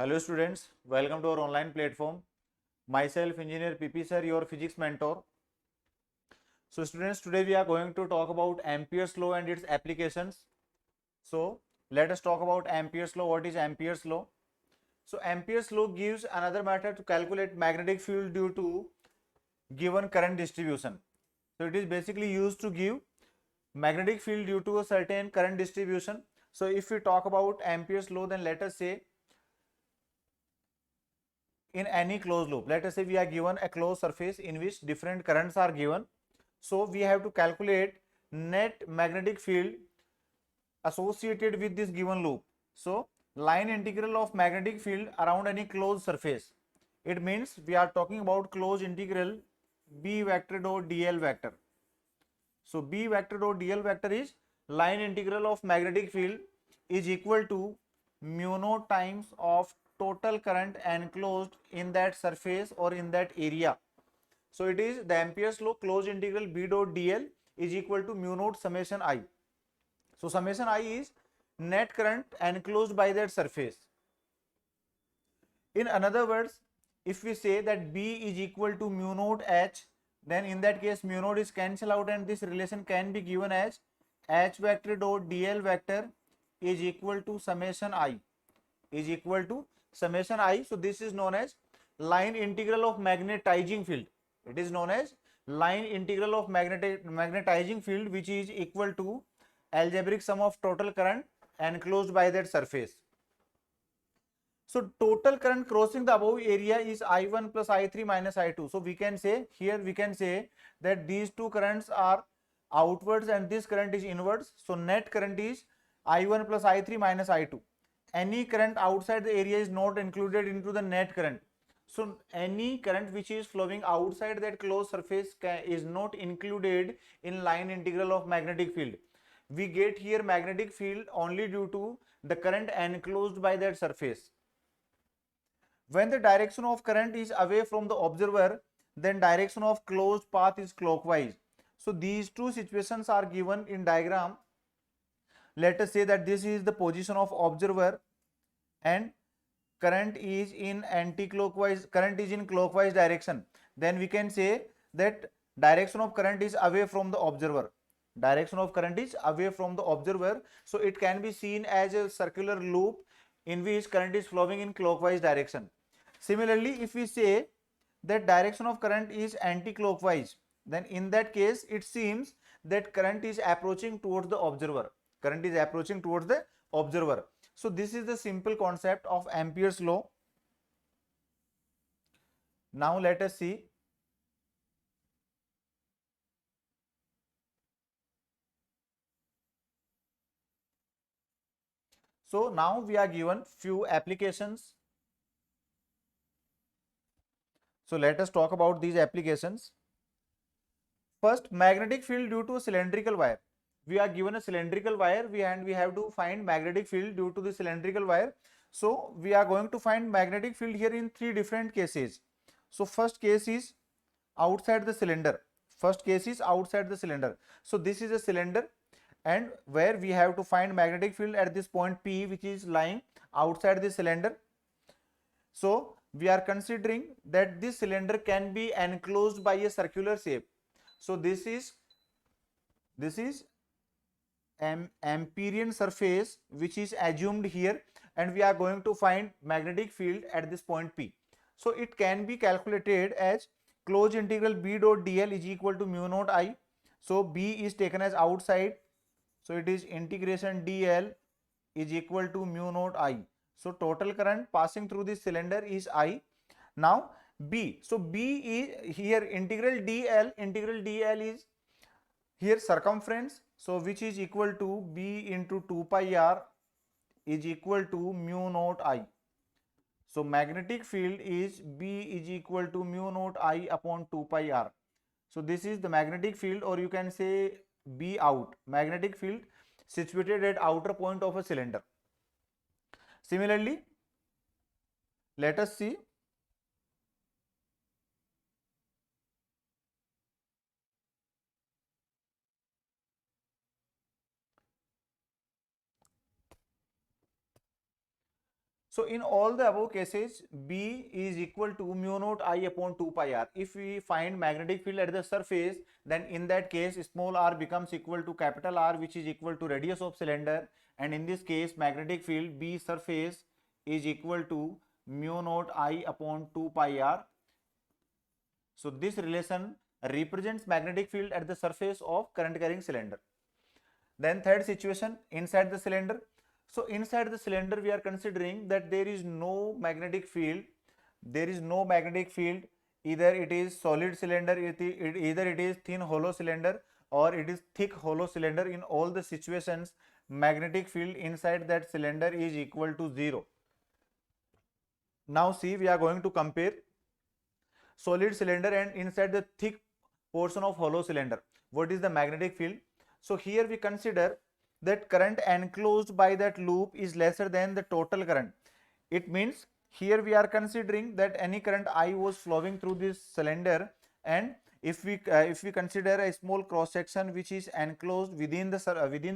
Hello students, welcome to our online platform. Myself Engineer PP sir, your physics mentor. So students, today we are going to talk about Ampere's law and its applications. So let us talk about Ampere's law. What is Ampere's law? So Ampere's law gives another method to calculate magnetic field due to given current distribution. So it is basically used to give magnetic field due to a certain current distribution. So if we talk about Ampere's law, then let us say in any closed loop, let us say we are given a closed surface in which different currents are given. So we have to calculate net magnetic field associated with this given loop. So line integral of magnetic field around any closed surface. It means we are talking about closed integral B vector dot dl vector. So B vector dot dl vector is line integral of magnetic field is equal to mu naught times of total current enclosed in that surface or in that area. So it is the Ampere's law, closed integral B dot dl is equal to mu naught summation I. So summation I is net current enclosed by that surface. In other words, if we say that B is equal to mu naught H, then in that case mu naught is cancelled out and this relation can be given as H vector dot dl vector is equal to summation I is equal to summation I. So this is known as line integral of magnetizing field. It is known as line integral of magnetizing field, which is equal to algebraic sum of total current enclosed by that surface. So total current crossing the above area is I1 plus I3 minus I2. So we can say here that these two currents are outwards and this current is inwards. So net current is I1 plus I3 minus I2. Any current outside the area is not included into the net current. So any current which is flowing outside that closed surface is not included in line integral of magnetic field. We get here magnetic field only due to the current enclosed by that surface. When the direction of current is away from the observer, then direction of closed path is clockwise. So these two situations are given in diagram. Let us say that this is the position of observer and current is in anti-clockwise, current is in clockwise direction. Then we can say that direction of current is away from the observer. Direction of current is away from the observer. So it can be seen as a circular loop in which current is flowing in clockwise direction. Similarly, if we say that direction of current is anti-clockwise, then in that case it seems that current is approaching towards the observer. Current is approaching towards the observer. So this is the simple concept of Ampere's law. Now let us see. So now we are given few applications. So let us talk about these applications. First, magnetic field due to a cylindrical wire. We are given a cylindrical wire and we have to find magnetic field due to the cylindrical wire. So we are going to find magnetic field here in three different cases. So first case is outside the cylinder. First case is outside the cylinder. So this is a cylinder and where we have to find magnetic field at this point P, which is lying outside the cylinder. So we are considering that this cylinder can be enclosed by a circular shape. So this is Amperian surface which is assumed here and we are going to find magnetic field at this point P. So it can be calculated as closed integral B dot dl is equal to mu naught I. So B is taken as outside. So it is integration dl is equal to mu naught I. So total current passing through this cylinder is I. Now B. So B is here integral dl is here circumference. So which is equal to B into 2 pi r is equal to mu naught I. So magnetic field is B is equal to mu naught I upon 2 pi r. So this is the magnetic field, or you can say B out, magnetic field situated at outer point of a cylinder. Similarly, let us see So in all the above cases, B is equal to mu naught I upon 2 pi r. If we find magnetic field at the surface, then in that case small r becomes equal to capital R, which is equal to radius of cylinder, and in this case magnetic field B surface is equal to mu naught I upon 2 pi r. So this relation represents magnetic field at the surface of current carrying cylinder. Then third situation, inside the cylinder. So inside the cylinder we are considering that there is no magnetic field. There is no magnetic field. Either it is solid cylinder, either it is thin hollow cylinder, or it is thick hollow cylinder. In all the situations, magnetic field inside that cylinder is equal to 0. Now see, we are going to compare solid cylinder and inside the thick portion of hollow cylinder. What is the magnetic field? So here we consider that current enclosed by that loop is lesser than the total current. It means here we are considering that any current I was flowing through this cylinder, and if we consider a small cross section which is enclosed within the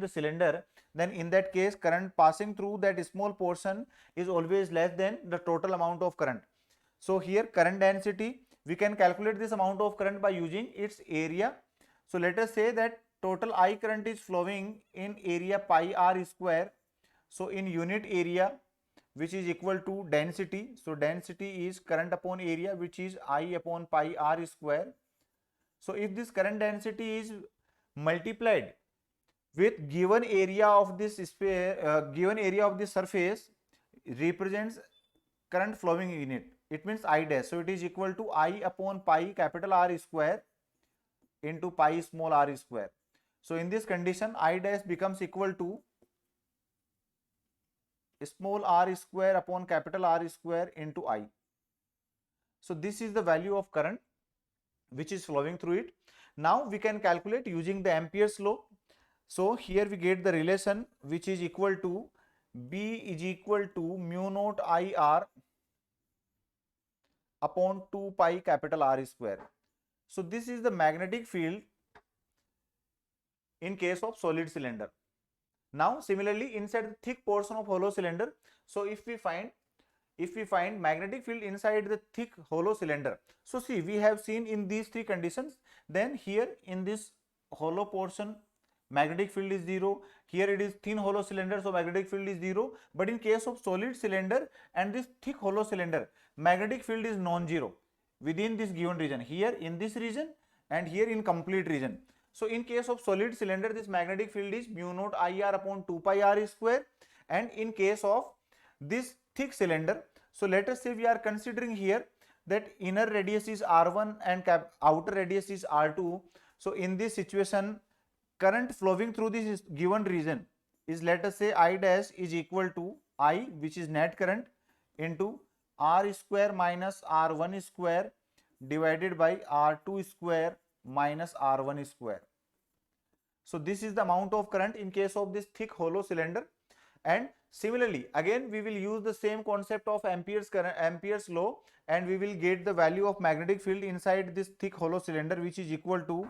cylinder, then in that case current passing through that small portion is always less than the total amount of current. So here current density, we can calculate this amount of current by using its area. So let us say that total I current is flowing in area pi r square. So in unit area, which is equal to density. So density is current upon area, which is I upon pi r square. So if this current density is multiplied with given area of this sphere, given area of this surface represents current flowing in it. It means I dash. So it is equal to I upon pi capital R square into pi small r square. So in this condition, I dash becomes equal to small r square upon capital R square into I. So this is the value of current which is flowing through it. Now we can calculate using the Ampere's law. So here we get the relation which is equal to B is equal to mu naught I r upon 2 pi capital R square. So this is the magnetic field in case of solid cylinder. Now similarly inside the thick portion of hollow cylinder, so if we find magnetic field inside the thick hollow cylinder, so see, we have seen in these three conditions, then here in this hollow portion magnetic field is 0, here it is thin hollow cylinder, so magnetic field is 0, but in case of solid cylinder and this thick hollow cylinder, magnetic field is non-zero within this given region, here in this region and here in complete region. So in case of solid cylinder, this magnetic field is mu naught I r upon 2 pi r square, and in case of this thick cylinder, so let us say we are considering here that inner radius is r1 and outer radius is r2. So in this situation, current flowing through this given region is, let us say, I dash is equal to I, which is net current, into r square minus r1 square divided by r2 square minus r1 square. So this is the amount of current in case of this thick hollow cylinder. And similarly, again we will use the same concept of Ampere's law, and we will get the value of magnetic field inside this thick hollow cylinder, which is equal to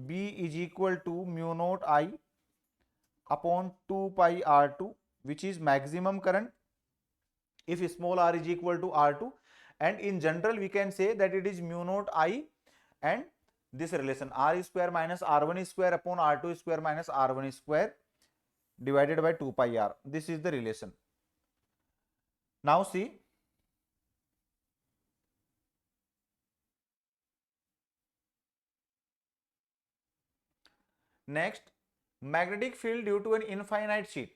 B is equal to mu naught I upon 2 pi r2, which is maximum current if small r is equal to r2, and in general we can say that it is mu naught I and this relation r square minus r1 square upon r2 square minus r1 square divided by 2 pi r. This is the relation. Now see, next, magnetic field due to an infinite sheet.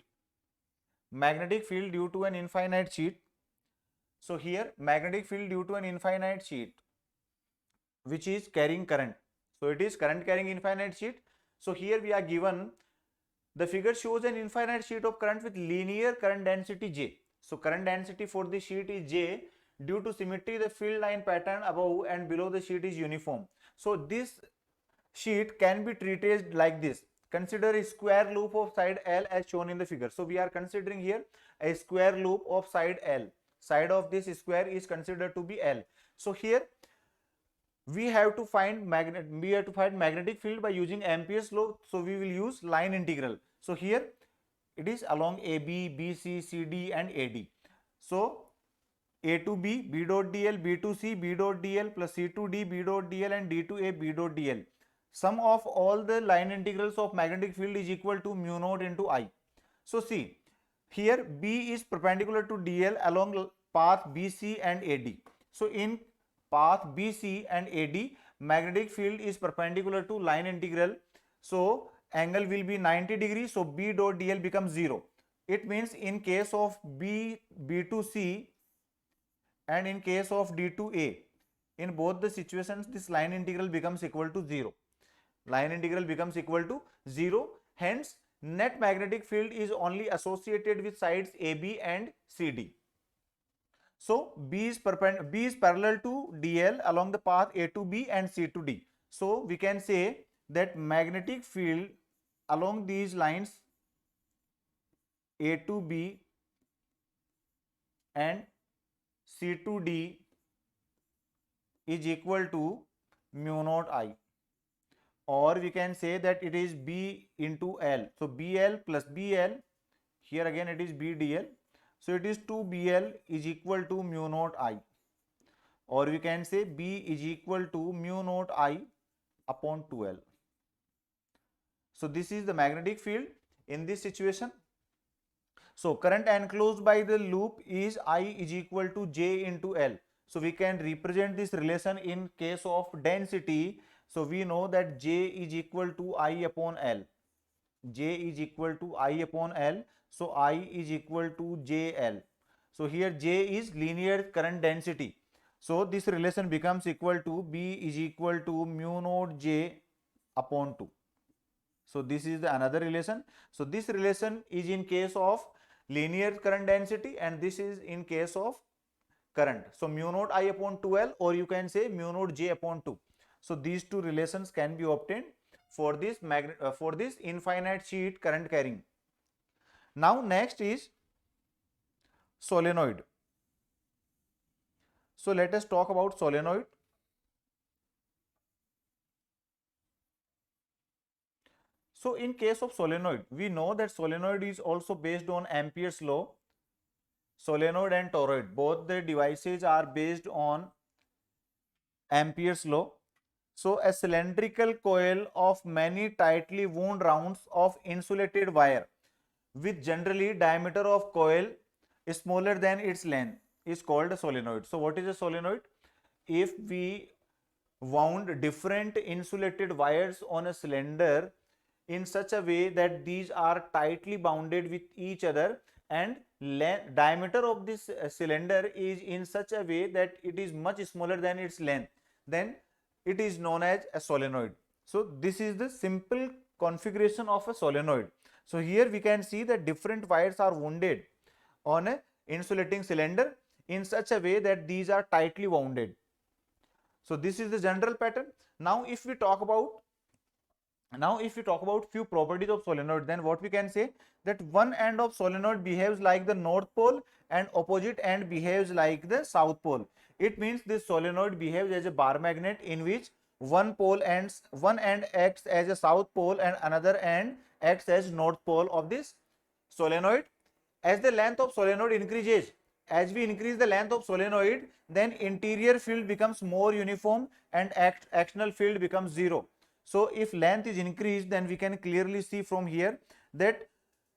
Magnetic field due to an infinite sheet. So here magnetic field due to an infinite sheet which is carrying current. So it is current carrying infinite sheet. So here we are given, the figure shows an infinite sheet of current with linear current density J. So current density for the sheet is J. Due to symmetry, the field line pattern above and below the sheet is uniform. So this sheet can be treated like this. Consider a square loop of side L as shown in the figure. So we are considering here a square loop of side L. Side of this square is considered to be L. So here we have to find magnetic field by using Ampere's law. So we will use line integral. So here it is along AB, BC, CD and AD. So A to B, B dot dl, B to C, B dot dl, plus C to D, B dot dl, and D to A, B dot dl. Sum of all the line integrals of magnetic field is equal to mu naught into I. So see, here B is perpendicular to dl along path BC and AD. So in path BC and AD, magnetic field is perpendicular to line integral. So angle will be 90 degrees. So B dot dl becomes 0. It means in case of B to C and in case of D to A, in both the situations this line integral becomes equal to 0. Line integral becomes equal to 0. Hence net magnetic field is only associated with sides AB and CD. So B is parallel to DL along the path A to B and C to D. So we can say that magnetic field along these lines A to B and C to D is equal to mu naught I, or we can say that it is B into L. So BL plus BL, here again it is BDL. So it is 2BL is equal to mu naught I, or we can say B is equal to mu naught I upon 2L. So this is the magnetic field in this situation. So current enclosed by the loop is I is equal to J into L. So we can represent this relation in case of density. So we know that J is equal to I upon L. J is equal to I upon L. So I is equal to JL. So here J is linear current density. So this relation becomes equal to B is equal to mu naught J upon 2. So this is the another relation. So this relation is in case of linear current density and this is in case of current. So mu naught I upon 2L, or you can say mu naught J upon 2. So these two relations can be obtained for this infinite sheet current carrying. Now next is solenoid. So let us talk about solenoid. So in case of solenoid, we know that solenoid is also based on Ampere's law. Solenoid and toroid, both the devices are based on Ampere's law. So a cylindrical coil of many tightly wound rounds of insulated wire with generally diameter of coil smaller than its length is called a solenoid. So what is a solenoid? If we wound different insulated wires on a cylinder in such a way that these are tightly bounded with each other and diameter of this cylinder is in such a way that it is much smaller than its length, then it is known as a solenoid. So this is the simple configuration of a solenoid. So here we can see that different wires are wounded on a insulating cylinder in such a way that these are tightly wounded. So this is the general pattern. Now if we talk about few properties of solenoid, then what we can say that one end of solenoid behaves like the north pole and opposite end behaves like the south pole. It means this solenoid behaves as a bar magnet in which one end acts as a south pole and another end acts as north pole of this solenoid. As the length of solenoid increases, as we increase the length of solenoid, then interior field becomes more uniform and actional field becomes 0. So if length is increased, then we can clearly see from here that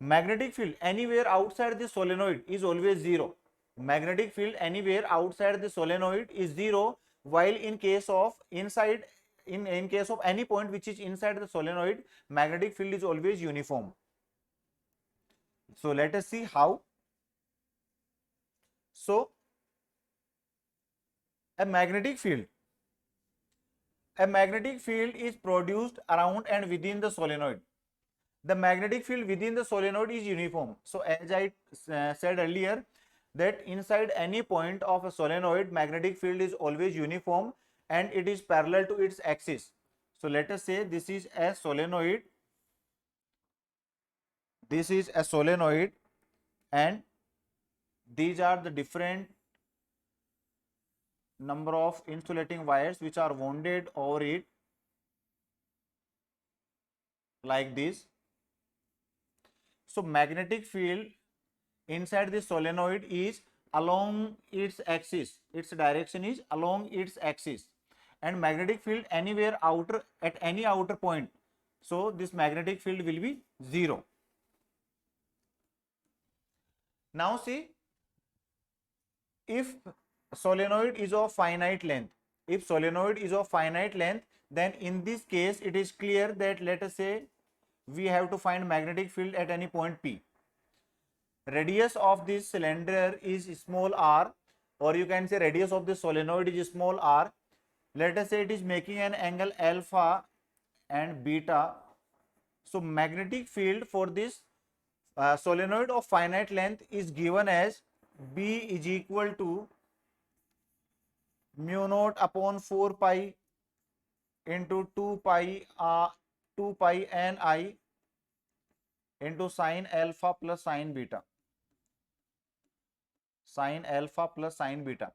magnetic field anywhere outside the solenoid is always 0. Magnetic field anywhere outside the solenoid is 0, while in case of in case of any point which is inside the solenoid, magnetic field is always uniform. So let us see how. So a magnetic field is produced around and within the solenoid. The magnetic field within the solenoid is uniform. So as I said earlier, that inside any point of a solenoid, magnetic field is always uniform and it is parallel to its axis. So let us say this is a solenoid. This is a solenoid and these are the different number of insulating wires which are wounded over it like this. So magnetic field inside the solenoid is along its axis, its direction is along its axis, and magnetic field anywhere outer at any outer point, so this magnetic field will be 0. Now see, if solenoid is of finite length, if solenoid is of finite length, then in this case it is clear that, let us say, we have to find magnetic field at any point P. Radius of this cylinder is small r, or you can say radius of the solenoid is small r. Let us say it is making an angle alpha and beta. So magnetic field for this solenoid of finite length is given as B is equal to mu naught upon 4 pi into 2 pi n I into sine alpha plus sine beta. Sine alpha plus sine beta.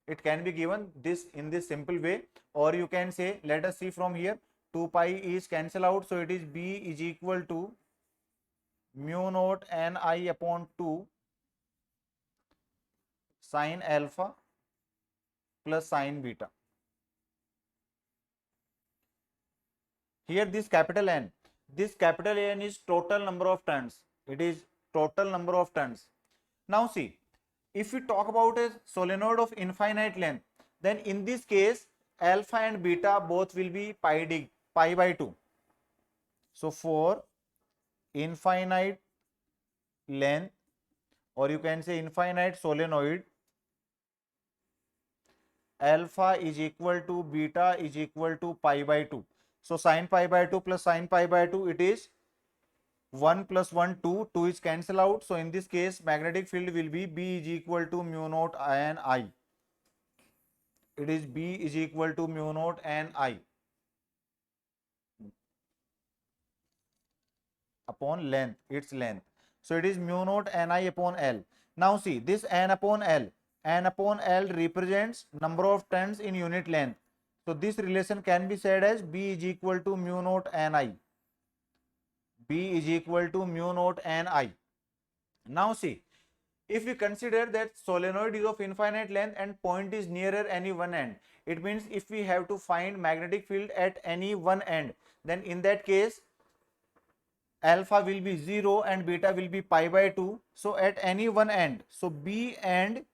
It can be given this in this simple way, or you can say, let us see from here, 2 pi is cancel out, so it is B is equal to mu naught n I upon 2 sine alpha plus sine beta. Here this capital N is total number of turns. It is total number of turns. Now see, if we talk about a solenoid of infinite length, then in this case alpha and beta both will be pi by 2. So for infinite length, or you can say infinite solenoid, alpha is equal to beta is equal to pi by 2. So sin pi by 2 plus sin pi by 2, it is 1 plus 1 2, 2 is cancel out. So in this case magnetic field will be B is equal to mu naught n I. It is B is equal to mu naught n I upon length, its length. So it is mu naught n I upon L. Now see, this n upon L represents number of turns in unit length. So this relation can be said as B is equal to mu naught n I. B is equal to mu naught n I. Now see, if we consider that solenoid is of infinite length and point is nearer any one end, it means if we have to find magnetic field at any one end, then in that case alpha will be 0 and beta will be pi by 2. So at any one end, so B end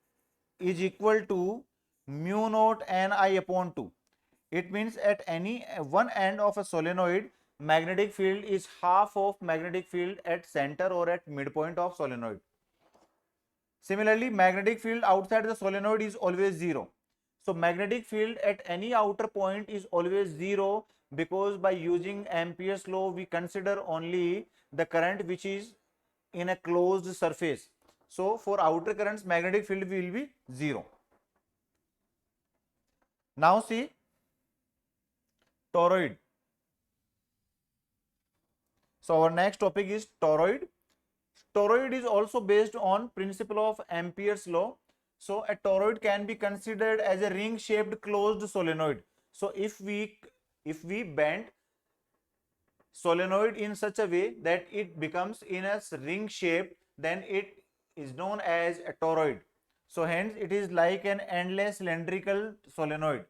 is equal to mu naught n I upon 2. It means at any one end of a solenoid, magnetic field is half of magnetic field at center or at midpoint of solenoid. Similarly, magnetic field outside the solenoid is always 0. So magnetic field at any outer point is always 0, because by using Ampere's law we consider only the current which is in a closed surface. So for outer currents magnetic field will be 0. Now see, toroid. So our next topic is toroid. Toroid is also based on principle of Ampere's law. So a toroid can be considered as a ring shaped closed solenoid. So if we bend solenoid in such a way that it becomes in a ring shape, then it is known as a toroid. So hence it is like an endless cylindrical solenoid.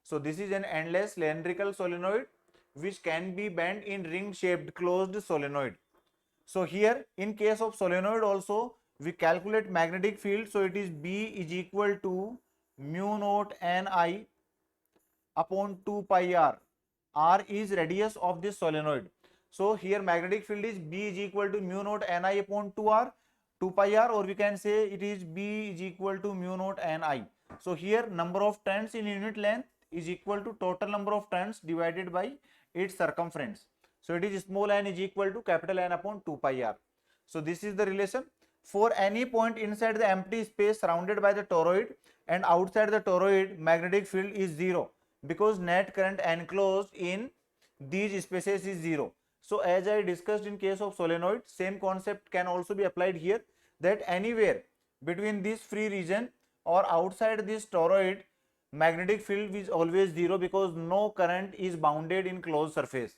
So this is an endless cylindrical solenoid which can be bent in ring shaped closed solenoid. So here in case of solenoid also we calculate magnetic field. So it is B is equal to mu naught n I upon 2 pi r. R is radius of this solenoid. So here magnetic field is B is equal to mu naught n I upon 2 pi r, or we can say it is B is equal to mu naught n I. So here number of turns in unit length is equal to total number of turns divided by its circumference. So it is small n is equal to capital N upon 2 pi r. So this is the relation. For any point inside the empty space surrounded by the toroid and outside the toroid, magnetic field is 0, because net current enclosed in these spaces is 0. So as I discussed in case of solenoid, same concept can also be applied here, that anywhere between this free region or outside this toroid, magnetic field is always 0, because no current is bounded in closed surface.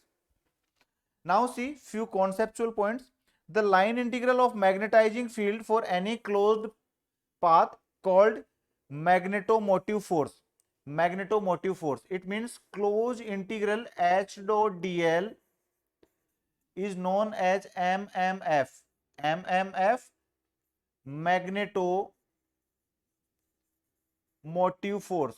Now see few conceptual points. The line integral of magnetizing field for any closed path called magnetomotive force. Magnetomotive force, it means closed integral H dot dl is known as MMF. MMF, magnetomotive force.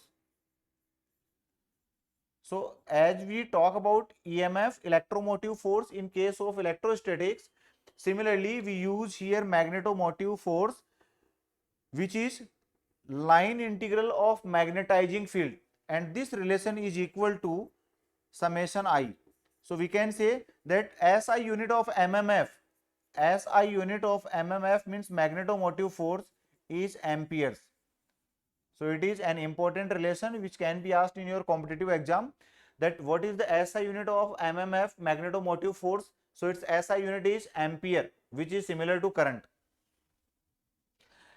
So as we talk about EMF, electromotive force in case of electrostatics, similarly we use here magnetomotive force, which is line integral of magnetizing field, and this relation is equal to summation I. So we can say that SI unit of MMF, SI unit of MMF means magnetomotive force, is amperes. So it is an important relation which can be asked in your competitive exam, that what is the SI unit of MMF, magnetomotive force. So its SI unit is ampere, which is similar to current.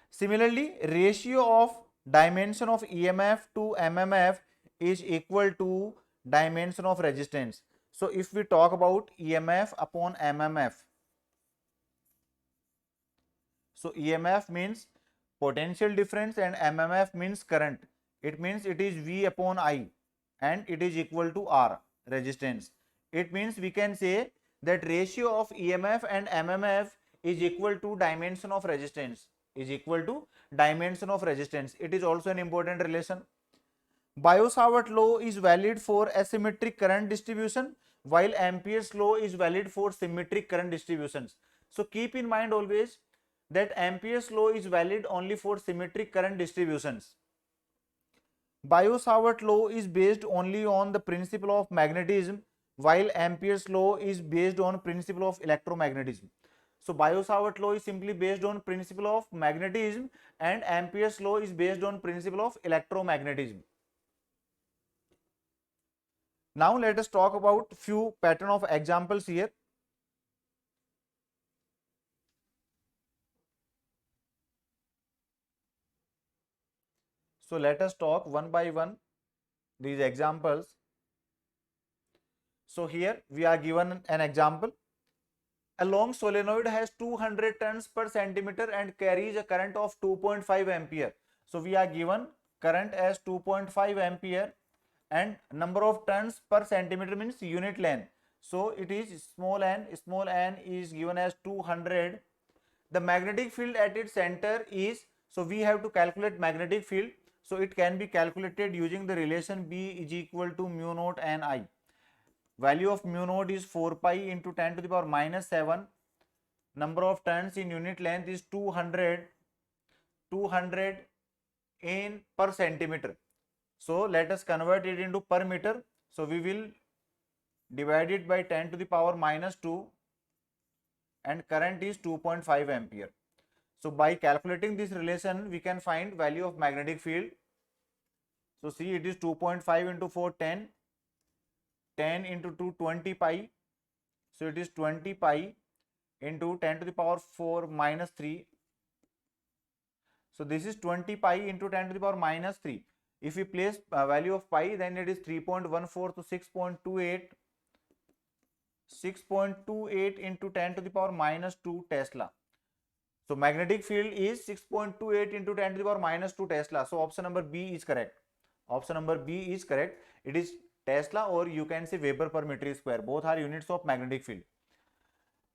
Similarly, ratio of dimension of EMF to MMF is equal to dimension of resistance. So if we talk about EMF upon MMF, so EMF means potential difference and MMF means current. It means it is V upon I and it is equal to R, resistance. It means we can say that ratio of EMF and MMF is equal to dimension of resistance, is equal to dimension of resistance. It is also an important relation. Biot-Savart law is valid for asymmetric current distribution, while Ampere's law is valid for symmetric current distributions. So keep in mind always that Ampere's law is valid only for symmetric current distributions. Biot-Savart law is based only on the principle of magnetism, while Ampere's law is based on principle of electromagnetism. So Biot-Savart law is simply based on principle of magnetism and Ampere's law is based on principle of electromagnetism. Now let us talk about few pattern of examples here. So let us talk one by one these examples. So here we are given an example. A long solenoid has 200 turns per centimeter and carries a current of 2.5 ampere. So we are given current as 2.5 ampere and number of turns per centimeter means unit length. So it is small n is given as 200. The magnetic field at its center is, so we have to calculate magnetic field. So it can be calculated using the relation B is equal to mu naught n I. Value of mu naught is 4 pi into 10 to the power minus 7. Number of turns in unit length is 200 in per centimeter. So let us convert it into per meter. So we will divide it by 10 to the power minus 2 and current is 2.5 ampere. So by calculating this relation, we can find value of magnetic field. So see, it is 2.5 into 4, 10. 10 into 2, 20 pi. So it is 20 pi into 10 to the power 4 minus 3. So this is 20 pi into 10 to the power minus 3. If we place value of pi, then it is 3.14 to 6.28. 6.28 into 10 to the power minus 2 Tesla. So magnetic field is 6.28 into 10 to the power minus 2 Tesla. So option number B is correct. Option number B is correct. It is Tesla, or you can say Weber per meter square. Both are units of magnetic field.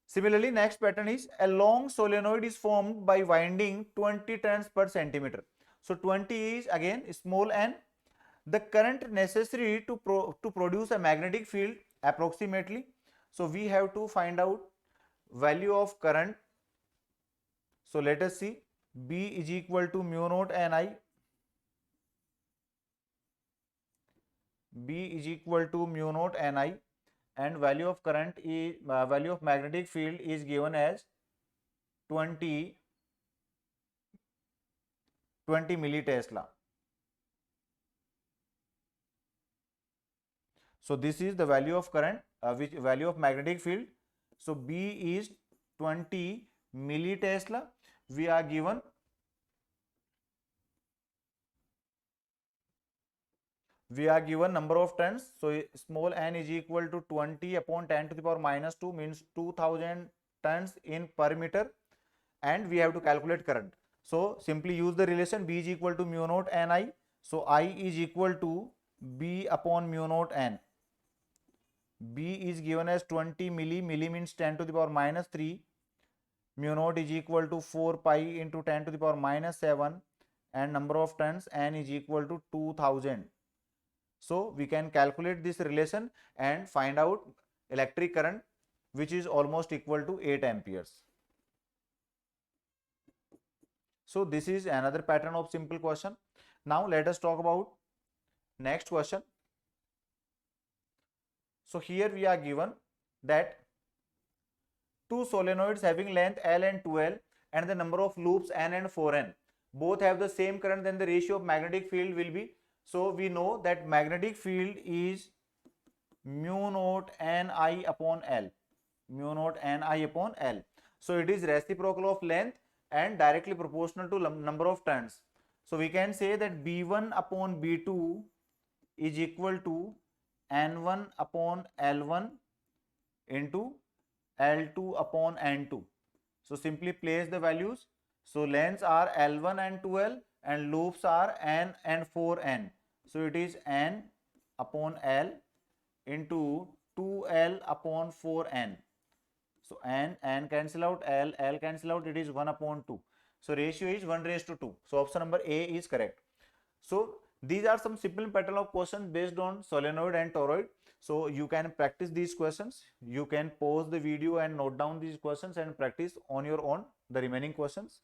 Similarly, next pattern is a long solenoid is formed by winding 20 turns per centimeter. So 20 is again small n. The current necessary to produce a magnetic field approximately. So we have to find out value of current. So let us see, B is equal to mu naught Ni. B is equal to mu naught Ni, and value of current is value of magnetic field is given as 20 millitesla. So this is the value of current, which value of magnetic field. So B is 20 millitesla. We are given number of turns. So small n is equal to 20 upon 10 to the power minus 2 means 2000 turns in per meter, and we have to calculate current. So simply use the relation B is equal to mu naught n I. So I is equal to B upon mu naught n. B is given as 20 milli, milli means 10 to the power minus 3. Mu naught is equal to 4 pi into 10 to the power minus 7, and number of turns n is equal to 2000. So we can calculate this relation and find out electric current, which is almost equal to 8 amperes. So this is another pattern of simple question. Now let us talk about next question. So here we are given that two solenoids having length L and 2L and the number of loops n and 4n both have the same current, then the ratio of magnetic field will be. So we know that magnetic field is mu naught Ni upon L. Mu naught Ni upon L. So it is reciprocal of length and directly proportional to number of turns. So we can say that B1 upon B2 is equal to N1 upon L1 into L2 upon N2. So simply place the values. So lengths are L1 and 2L and loops are N and 4N. So it is N upon L into 2L upon 4N. So N cancel out, L cancel out, it is 1 upon 2. So ratio is 1:2. So option number A is correct. So these are some simple pattern of questions based on solenoid and toroid. So you can practice these questions. You can pause the video and note down these questions and practice on your own the remaining questions.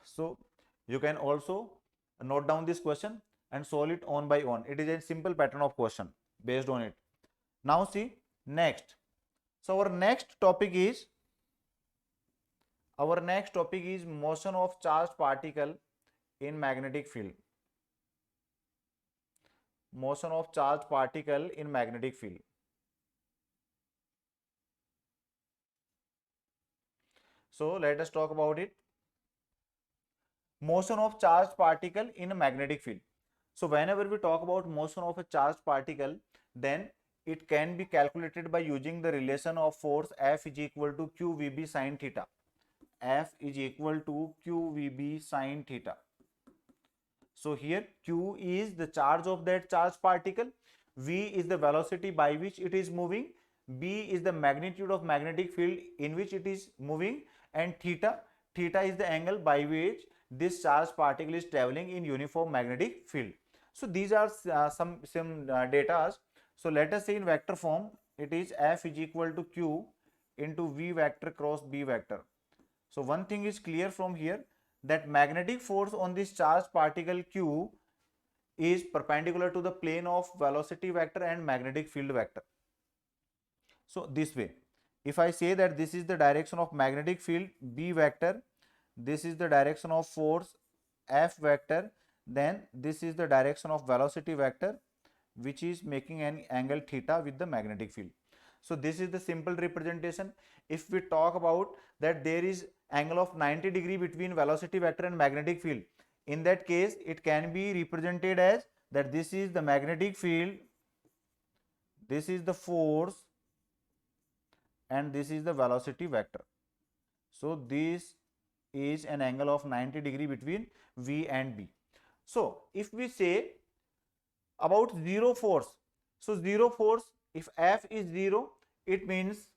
So you can also note down this question and solve it on by one. It is a simple pattern of question based on it. Now see next. So our next topic is motion of charged particle in magnetic field. Motion of charged particle in magnetic field. So let us talk about it. Motion of charged particle in a magnetic field. So whenever we talk about motion of a charged particle, then it can be calculated by using the relation of force F is equal to QVB sin theta. F is equal to QVB sin theta. So here Q is the charge of that charged particle, V is the velocity by which it is moving, B is the magnitude of magnetic field in which it is moving, and theta is the angle by which this charged particle is traveling in uniform magnetic field. So these are some data. So let us say in vector form, it is F is equal to Q into V vector cross B vector. So one thing is clear from here, that magnetic force on this charged particle Q is perpendicular to the plane of velocity vector and magnetic field vector. So this way, if I say that this is the direction of magnetic field B vector, this is the direction of force F vector, then this is the direction of velocity vector which is making an angle theta with the magnetic field. So this is the simple representation. If we talk about that there is angle of 90 degree between velocity vector and magnetic field, in that case it can be represented as that this is the magnetic field, this is the force, and this is the velocity vector. So this is an angle of 90 degree between V and B. So if we say about zero force, so zero force, if F is 0, it means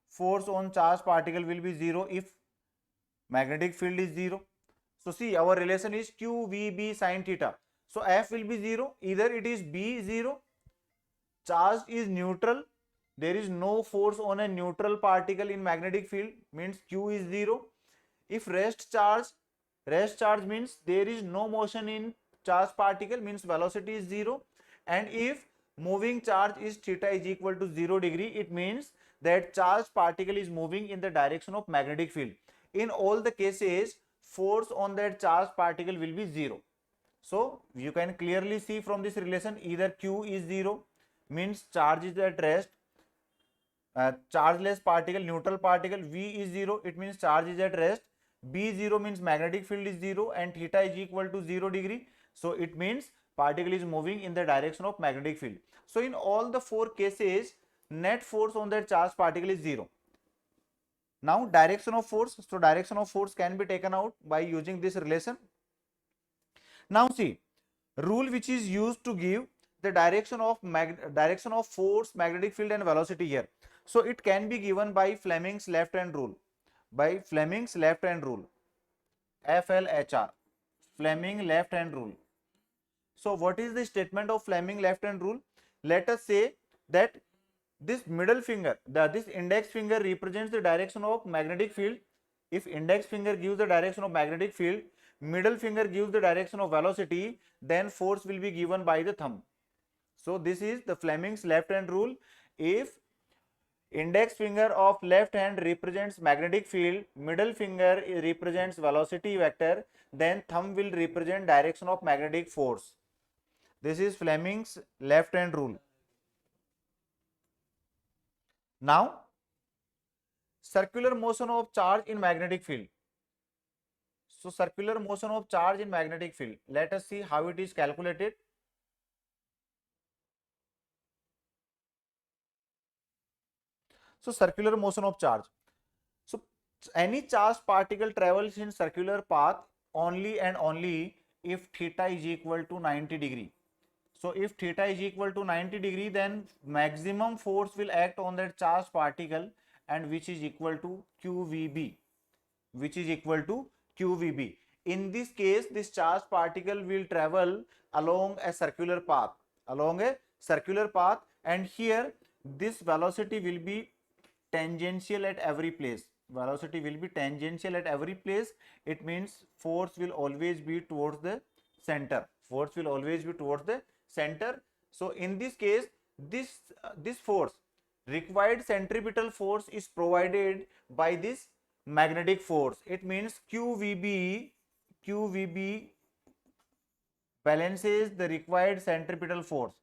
force on charged particle will be 0 if magnetic field is 0. So see, our relation is QVB sin theta. So F will be 0, either it is B 0, charge is neutral, there is no force on a neutral particle in magnetic field, means Q is 0. If rest charge means there is no motion in charged particle, means velocity is 0. And if moving charge is theta is equal to 0 degree, it means that charged particle is moving in the direction of magnetic field. In all the cases, force on that charged particle will be 0. So you can clearly see from this relation, either Q is 0 means charge is at rest, chargeless particle, neutral particle, V is 0, it means charge is at rest, B 0 means magnetic field is 0, and theta is equal to 0 degree. So it means particle is moving in the direction of magnetic field. So in all the four cases, net force on that charged particle is 0. Now direction of force, so direction of force can be taken out by using this relation. Now see, rule which is used to give the direction of force, magnetic field and velocity here. So it can be given by Fleming's left hand rule, by Fleming's left hand rule, FLHR, Fleming left hand rule. So what is the statement of Fleming left hand rule? Let us say that this middle finger, this index finger represents the direction of magnetic field. If index finger gives the direction of magnetic field, middle finger gives the direction of velocity, then force will be given by the thumb. So this is the Fleming's left hand rule. If index finger of left hand represents magnetic field, middle finger represents velocity vector, then thumb will represent direction of magnetic force. This is Fleming's left hand rule. Now, circular motion of charge in magnetic field. So, circular motion of charge in magnetic field. Let us see how it is calculated. So, circular motion of charge. So, any charged particle travels in circular path only and only if theta is equal to 90 degree. So if theta is equal to 90 degree, then maximum force will act on that charged particle, and which is equal to QVB, which is equal to QVB. In this case, this charged particle will travel along a circular path, and here this velocity will be tangential at every place. Velocity will be tangential at every place. It means force will always be towards the center. Force will always be towards the center. So in this case, this force, required centripetal force, is provided by this magnetic force. It means QVB balances the required centripetal force.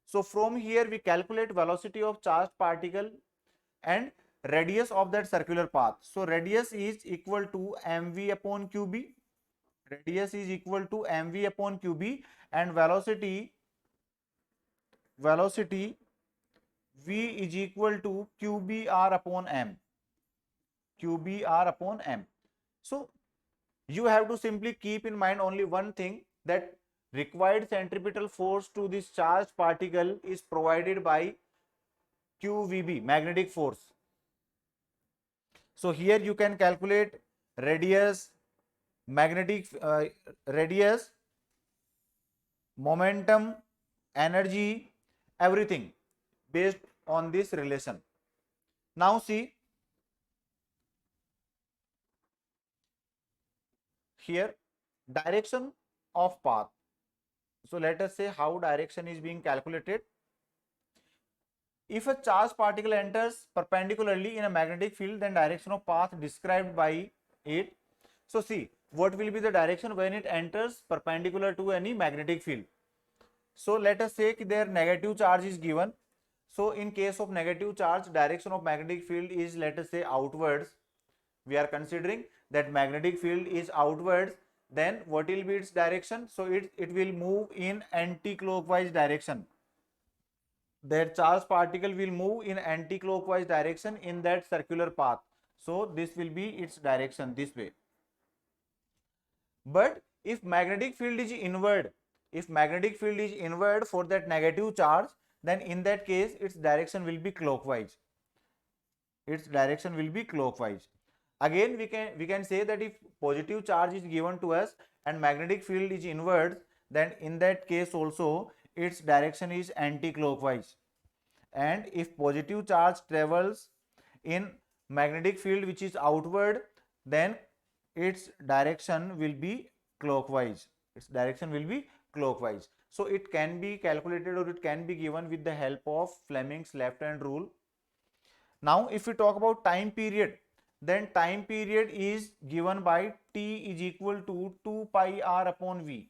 So from here we calculate velocity of charged particle and radius of that circular path. So radius is equal to mv upon qb. Radius is equal to mv upon qb, and velocity v is equal to qbr upon m. qbr upon m. So you have to simply keep in mind only one thing, that required centripetal force to this charged particle is provided by QVB, magnetic force. So here you can calculate radius, magnetic radius, momentum, energy, everything based on this relation. Now see, here direction of path. So let us say how direction is being calculated. If a charged particle enters perpendicularly in a magnetic field, then direction of path described by it. So see, what will be the direction when it enters perpendicular to any magnetic field? So let us say their negative charge is given. So in case of negative charge, direction of magnetic field is, let us say, outwards. We are considering that magnetic field is outwards. Then what will be its direction? So it will move in anti-clockwise direction. That charged particle will move in anti-clockwise direction in that circular path. So this will be its direction, this way. But if magnetic field is inward, for that negative charge, then in that case its direction will be clockwise. Again, we can say that if positive charge is given to us and magnetic field is inward, then in that case also its direction is anti-clockwise. And if positive charge travels in magnetic field which is outward, then its direction will be clockwise. So it can be calculated, or it can be given with the help of Fleming's left hand rule. Now if we talk about time period, then time period is given by t is equal to 2 pi r upon v.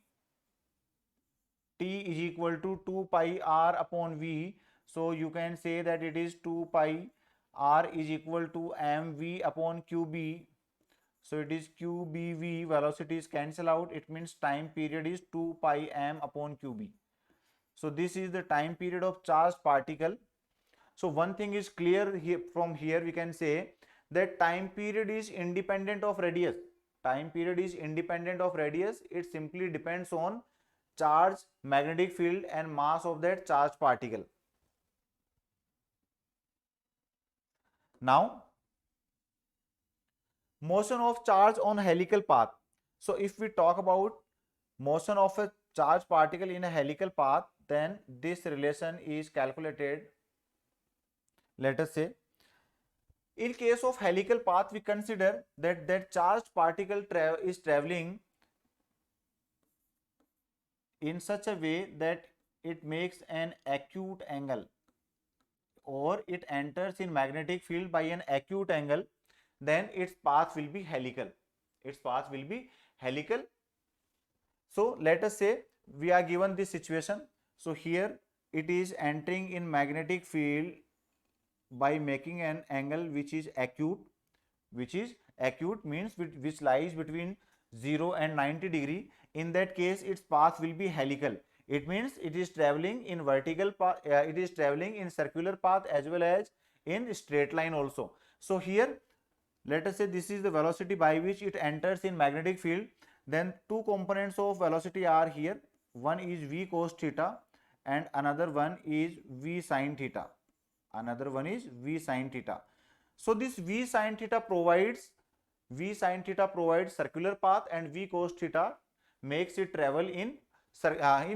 T is equal to 2 pi r upon v. So you can say that it is 2 pi r is equal to mv upon qb. So it is qbv, velocity is cancel out. It means time period is 2 pi m upon qb. So this is the time period of charged particle. So one thing is clear here, from here we can say that time period is independent of radius. Time period is independent of radius. It simply depends on charge, magnetic field and mass of that charged particle. Now, motion of charge on helical path. So if we talk about motion of a charged particle in a helical path, then this relation is calculated. Let us say, in case of helical path, we consider that charged particle is traveling in such a way that it makes an acute angle, or it enters in magnetic field by an acute angle, then its path will be helical. Its path will be helical. So let us say we are given this situation. So here it is entering in magnetic field by making an angle which is acute, means which lies between 0 and 90 degree. In that case, its path will be helical. It means it is traveling in vertical path, it is traveling in circular path as well as in straight line also. So here let us say this is the velocity by which it enters in magnetic field. Then two components of velocity are here. One is v cos theta and another one is v sin theta. Another one is v sin theta. So this v sin theta provides circular path, and v cos theta makes it travel in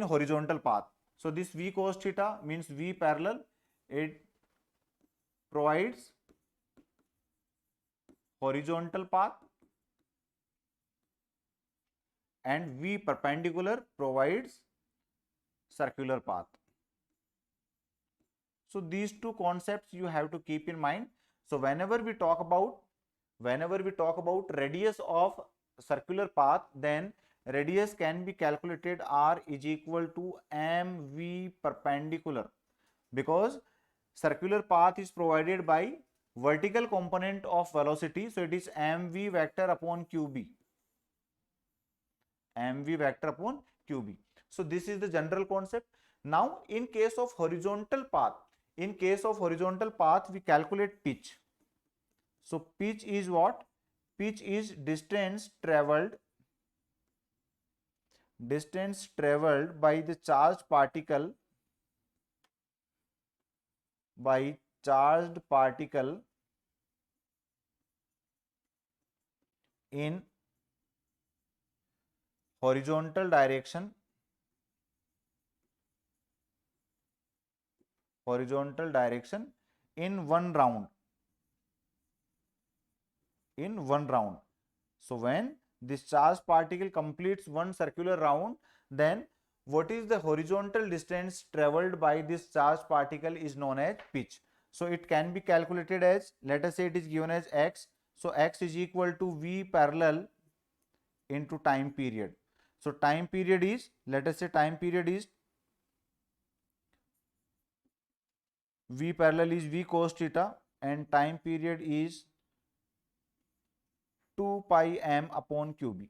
horizontal path. So this v cos theta means v parallel. It provides horizontal path, and v perpendicular provides circular path. So these two concepts you have to keep in mind. So whenever we talk about radius of circular path, then radius can be calculated r is equal to mv perpendicular, because circular path is provided by vertical component of velocity. So it is mv vector upon qb. mv vector upon qb. So this is the general concept. Now in case of horizontal path, we calculate pitch. So pitch is what? Pitch is distance traveled by the charged particle in horizontal direction in one round. So when this charged particle completes one circular round, then what is the horizontal distance traveled by this charged particle is known as pitch. So it can be calculated as, let us say it is given as x. So x is equal to v parallel into time period. So time period is, let us say time period is v parallel is v cos theta, and time period is 2 pi m upon qb.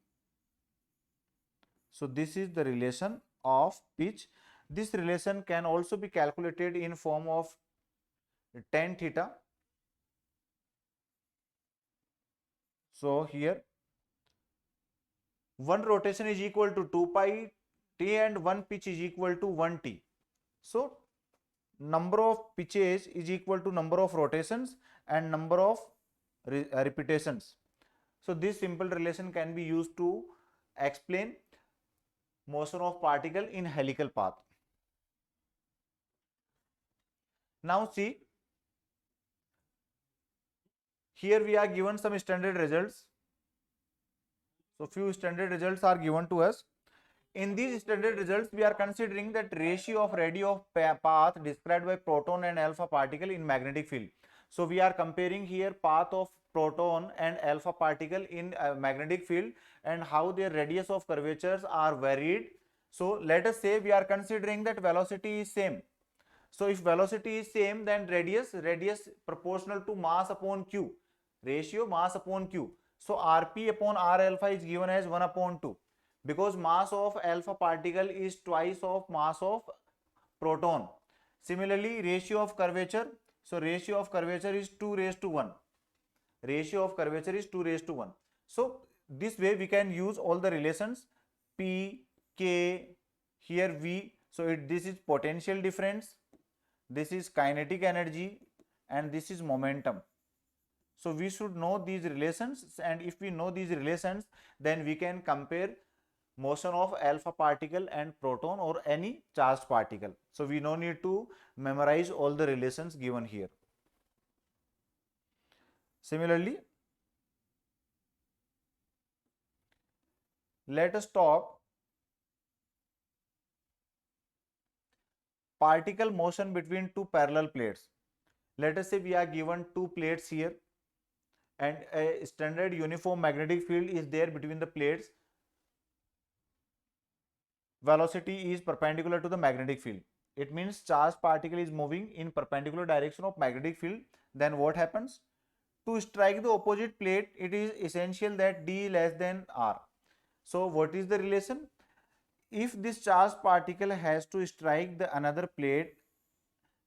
So this is the relation of pitch. This relation can also be calculated in form of tan theta. So here one rotation is equal to 2 pi t and one pitch is equal to 1 t. So number of pitches is equal to number of rotations and number of repetitions. So this simple relation can be used to explain motion of particle in helical path. Now see, here we are given some standard results. So few standard results are given to us. In these standard results, we are considering that ratio of radio of path described by proton and alpha particle in magnetic field. So we are comparing here path of proton and alpha particle in magnetic field and how their radius of curvatures are varied. So let us say we are considering that velocity is same. So if velocity is same, then radius proportional to mass upon q, ratio mass upon q. So rp upon r alpha is given as 1 upon 2, because mass of alpha particle is twice of mass of proton. Similarly, ratio of curvature, so ratio of curvature is 2 raised to 1. ratio of curvature is 2 raised to 1. So this way we can use all the relations P, K, here V. So this is potential difference, this is kinetic energy, and this is momentum. So we should know these relations, and if we know these relations, then we can compare motion of alpha particle and proton or any charged particle. So we no need to memorize all the relations given here. Similarly, let us talk particle motion between two parallel plates. Let us say we are given two plates here, and a standard uniform magnetic field is there between the plates. Velocity is perpendicular to the magnetic field. It means charged particle is moving in perpendicular direction of magnetic field. Then what happens? To strike the opposite plate, it is essential that D less than R. So what is the relation? If this charged particle has to strike the another plate,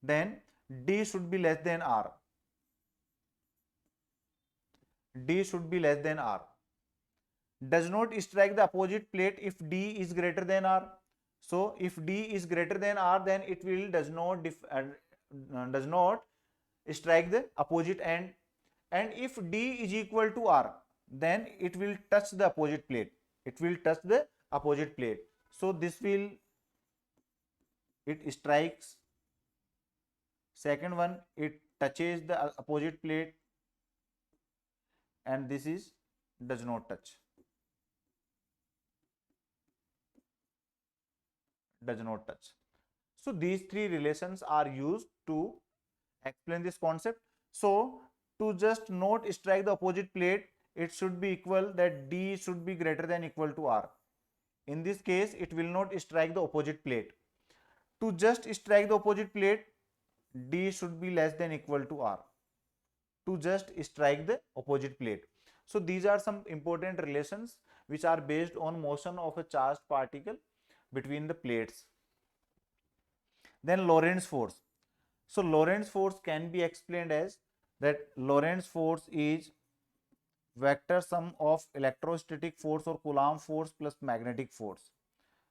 then D should be less than R. D should be less than R. Does not strike the opposite plate if D is greater than R. So if D is greater than R, then it will does not strike the opposite end. And if D is equal to R, then it will touch the opposite plate. It will touch the opposite plate. So this will, it strikes. Second one, it touches the opposite plate, and this is does not touch. Does not touch. So these three relations are used to explain this concept. So to just not strike the opposite plate, it should be equal that D should be greater than equal to R. In this case, it will not strike the opposite plate. To just strike the opposite plate, D should be less than equal to R. To just strike the opposite plate. So these are some important relations which are based on motion of a charged particle between the plates. Then Lorentz force. So Lorentz force can be explained as that Lorentz force is vector sum of electrostatic force or Coulomb force plus magnetic force.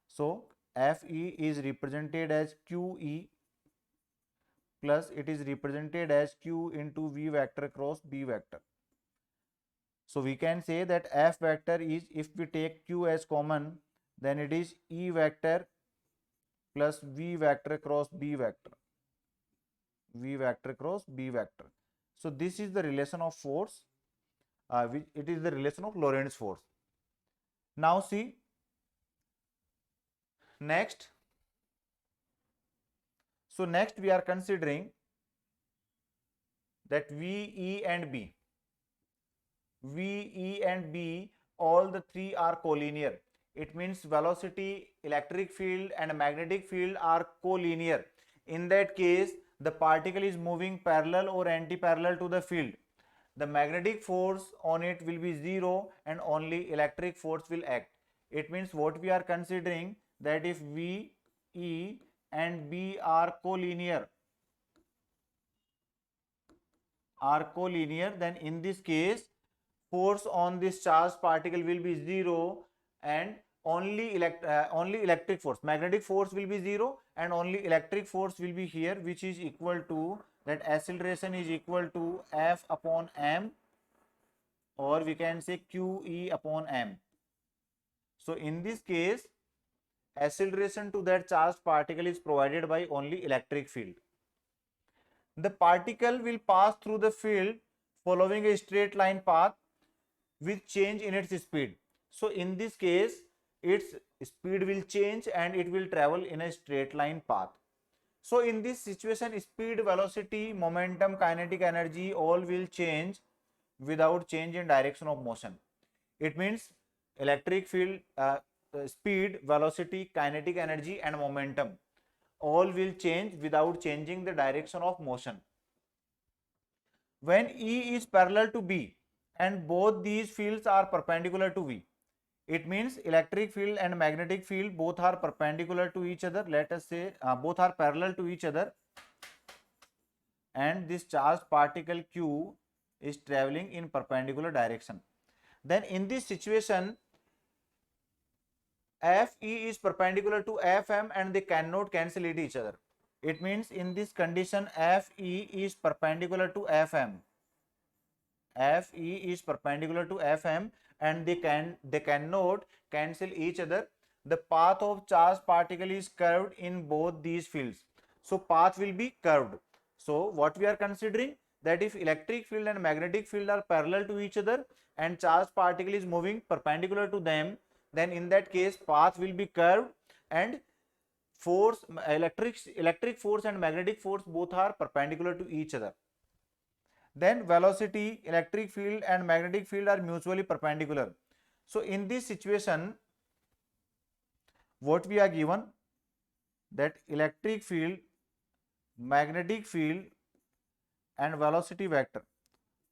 So Fe is represented as QE plus it is represented as Q into V vector cross B vector. So we can say that F vector is, if we take Q as common, then it is E vector plus V vector cross B vector. V vector cross B vector. So this is the relation of force. It is the relation of Lorentz force. Now see, next. So next we are considering that V, E and B. V, E and B, all the three are collinear. It means velocity, electric field and magnetic field are collinear. In that case, the particle is moving parallel or anti-parallel to the field. The magnetic force on it will be zero and only electric force will act. It means what we are considering, that if V, E and B are collinear, then in this case force on this charged particle will be zero and only electric force, magnetic force will be zero and only electric force will be here, which is equal to, that acceleration is equal to F upon m, or we can say QE upon m. So in this case, acceleration to that charged particle is provided by only electric field. The particle will pass through the field following a straight line path with change in its speed. So in this case, its speed will change and it will travel in a straight line path. So in this situation, speed, velocity, momentum, kinetic energy all will change without change in direction of motion. It means electric field, speed, velocity, kinetic energy and momentum all will change without changing the direction of motion. When E is parallel to B and both these fields are perpendicular to V, it means electric field and magnetic field both are perpendicular to each other. Let us say both are parallel to each other, and this charged particle Q is traveling in perpendicular direction. Then in this situation, FE is perpendicular to FM and they cannot cancel each other. It means in this condition FE is perpendicular to FM. FE is perpendicular to FM and they cannot cancel each other. The path of charged particle is curved in both these fields. So path will be curved. So what we are considering, that if electric field and magnetic field are parallel to each other and charged particle is moving perpendicular to them, then in that case path will be curved and force, electric force and magnetic force both are perpendicular to each other. Then velocity, electric field and magnetic field are mutually perpendicular. So in this situation, what we are given, that electric field, magnetic field and velocity vector,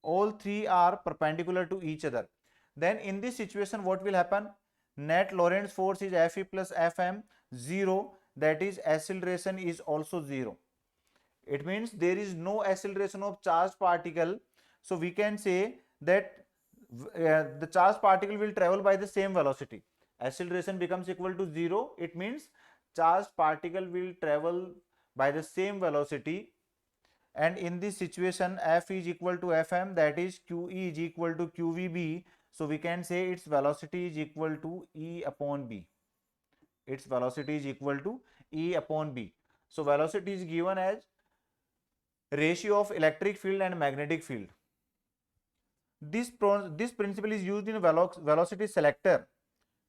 all three are perpendicular to each other. Then in this situation, what will happen? Net Lorentz force is Fe plus Fm, 0, that is acceleration is also 0. It means there is no acceleration of charged particle. So we can say that the charged particle will travel by the same velocity. Acceleration becomes equal to 0. It means charged particle will travel by the same velocity. And in this situation, F is equal to Fm, that is QE is equal to QVB. So we can say its velocity is equal to E upon B. Its velocity is equal to E upon B. So velocity is given as ratio of electric field and magnetic field. This principle is used in velocity selector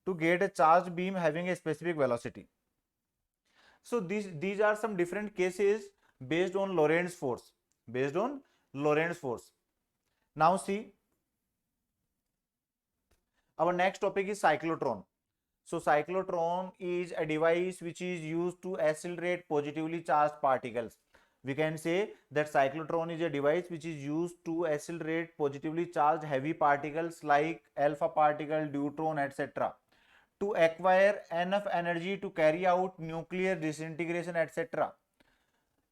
to get a charged beam having a specific velocity. So these are some different cases based on Lorentz force. Based on Lorentz force. Now see, our next topic is cyclotron. So cyclotron is a device which is used to accelerate positively charged particles. We can say that cyclotron is a device which is used to accelerate positively charged heavy particles like alpha particle, deuteron, etc. to acquire enough energy to carry out nuclear disintegration, etc.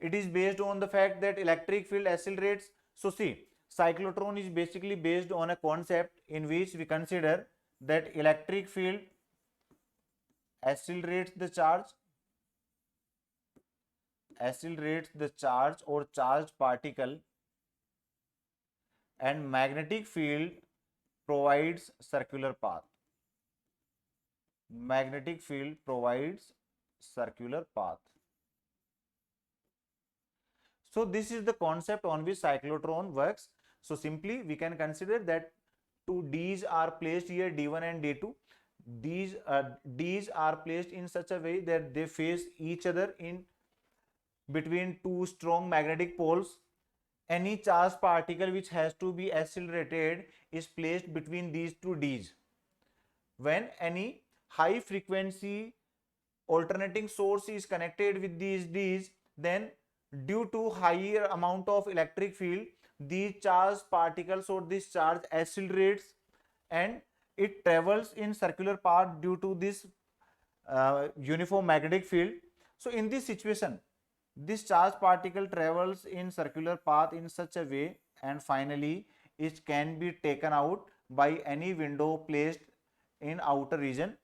It is based on the fact that electric field accelerates. So see, cyclotron is basically based on a concept in which we consider that electric field accelerates the charge or charged particle, and magnetic field provides circular path. Magnetic field provides circular path. So this is the concept on which cyclotron works. So simply we can consider that two Ds are placed here, D1 and D2. Ds are placed in such a way that they face each other in between two strong magnetic poles. Any charged particle which has to be accelerated is placed between these two Ds. When any high frequency alternating source is connected with these Ds, then due to higher amount of electric field, these charged particles or this charge accelerates and it travels in circular path due to this uniform magnetic field. So in this situation, this charged particle travels in circular path in such a way and finally it can be taken out by any window placed in outer region.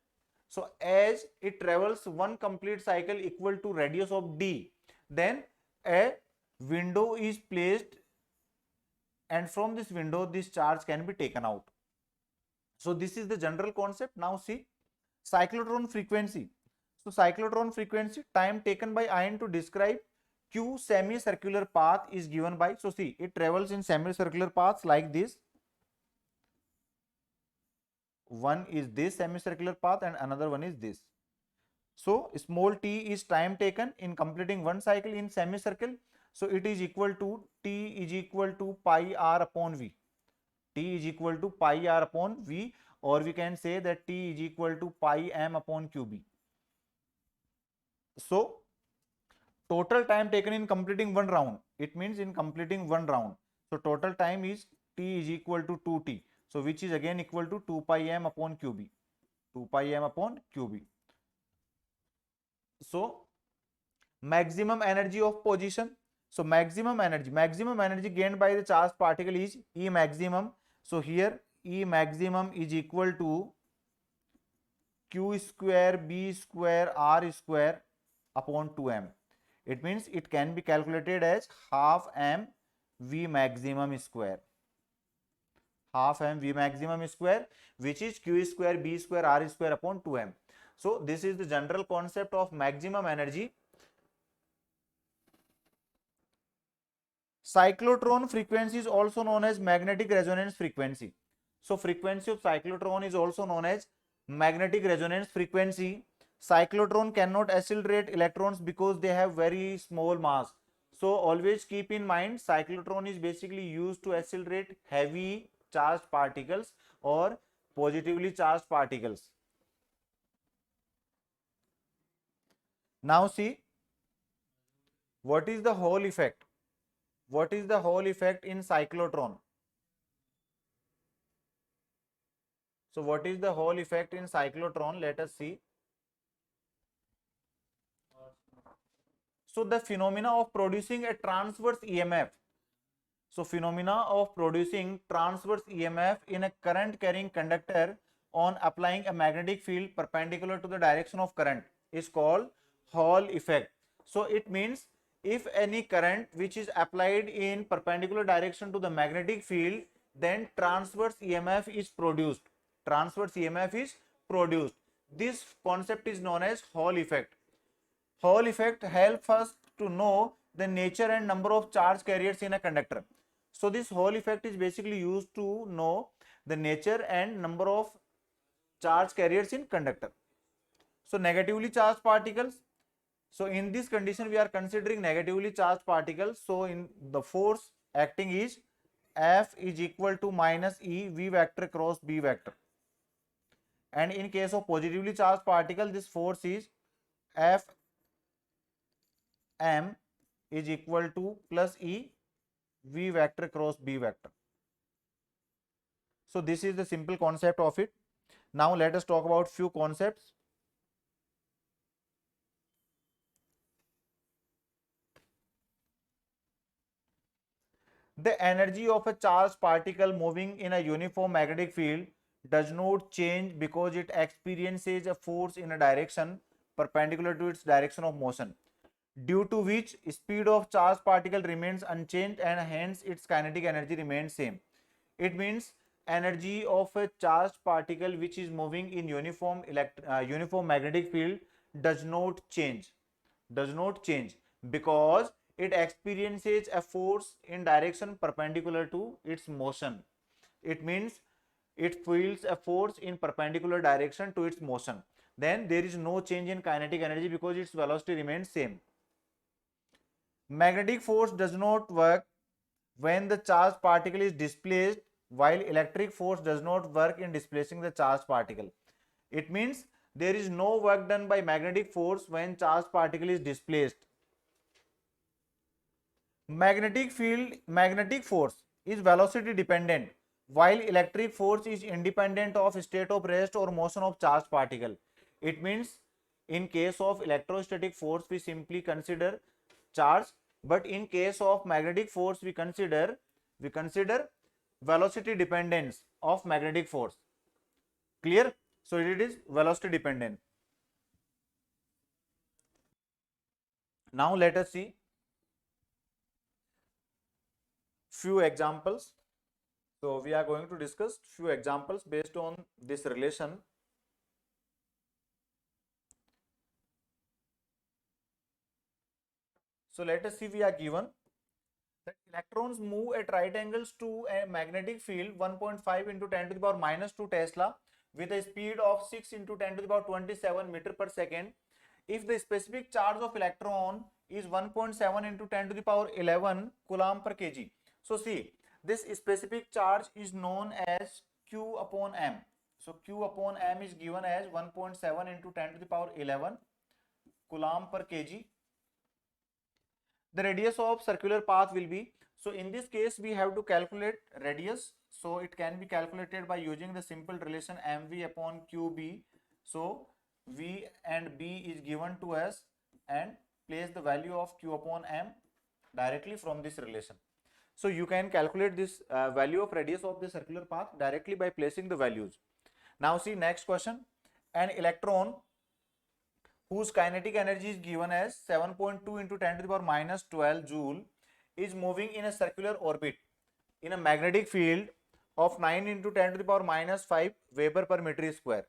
So as it travels one complete cycle equal to radius of D, then a window is placed and from this window this charge can be taken out. So this is the general concept. Now see, cyclotron frequency. So cyclotron frequency, time taken by ion to describe Q semicircular path is given by, so see, it travels in semicircular paths like this. One is this semicircular path and another one is this. So small t is time taken in completing one cycle in semicircle. So it is equal to T is equal to pi r upon V. T is equal to pi r upon V, or we can say that T is equal to pi m upon QB. So total time taken in completing one round, it means in completing one round. So total time is T is equal to 2T. So which is again equal to 2 pi m upon QB. 2 pi m upon QB. So maximum energy of position. So maximum energy gained by the charged particle is E maximum. So here E maximum is equal to Q square B square R square upon 2m. It means it can be calculated as half m V maximum square. Half m V maximum square, which is Q square B square R square upon 2m. So this is the general concept of maximum energy. Cyclotron frequency is also known as magnetic resonance frequency. So frequency of cyclotron is also known as magnetic resonance frequency. Cyclotron cannot accelerate electrons because they have very small mass. So always keep in mind, cyclotron is basically used to accelerate heavy charged particles or positively charged particles. Now see, what is the Hall effect? What is the Hall effect in cyclotron? So what is the Hall effect in cyclotron? Let us see. So the phenomena of producing a transverse EMF. So phenomena of producing transverse EMF in a current carrying conductor on applying a magnetic field perpendicular to the direction of current is called Hall effect. So it means if any current which is applied in perpendicular direction to the magnetic field, then transverse EMF is produced. Transverse EMF is produced. This concept is known as Hall effect. Hall effect helps us to know the nature and number of charge carriers in a conductor. So this Hall effect is basically used to know the nature and number of charge carriers in conductor. So negatively charged particles. So in this condition we are considering negatively charged particles. So in the force acting is F is equal to minus E V vector cross B vector. And in case of positively charged particle, this force is F M is equal to plus E V vector cross B vector. So this is the simple concept of it. Now let us talk about few concepts. The energy of a charged particle moving in a uniform magnetic field does not change because it experiences a force in a direction perpendicular to its direction of motion, due to which speed of charged particle remains unchanged and hence its kinetic energy remains same. It means energy of a charged particle which is moving in uniform magnetic field does not change, because it experiences a force in direction perpendicular to its motion. It means it feels a force in perpendicular direction to its motion. Then there is no change in kinetic energy because its velocity remains same. Magnetic force does not work when the charged particle is displaced, while electric force does not work in displacing the charged particle. It means there is no work done by magnetic force when charged particle is displaced. Magnetic force is velocity dependent, while electric force is independent of state of rest or motion of charged particle. It means in case of electrostatic force we simply consider charge, but in case of magnetic force we consider velocity dependence of magnetic force. Clear? So it is velocity dependent. Now let us see few examples. So we are going to discuss few examples based on this relation. So let us see, we are given that electrons move at right angles to a magnetic field 1.5 into 10 to the power minus 2 Tesla with a speed of 6 into 10 to the power 27 meter per second. If the specific charge of electron is 1.7 into 10 to the power 11 coulomb per kg. So see, this specific charge is known as Q upon M. So Q upon M is given as 1.7 into 10 to the power 11 coulomb per kg. The radius of circular path will be, so in this case we have to calculate radius. So it can be calculated by using the simple relation mv upon qb. So v and b is given to us and place the value of q upon m. directly from this relation. So you can calculate this value of radius of the circular path directly by placing the values. Now see next question. An electron whose kinetic energy is given as 7.2 into 10 to the power minus 12 joule is moving in a circular orbit in a magnetic field of 9 into 10 to the power minus 5 Weber per meter square.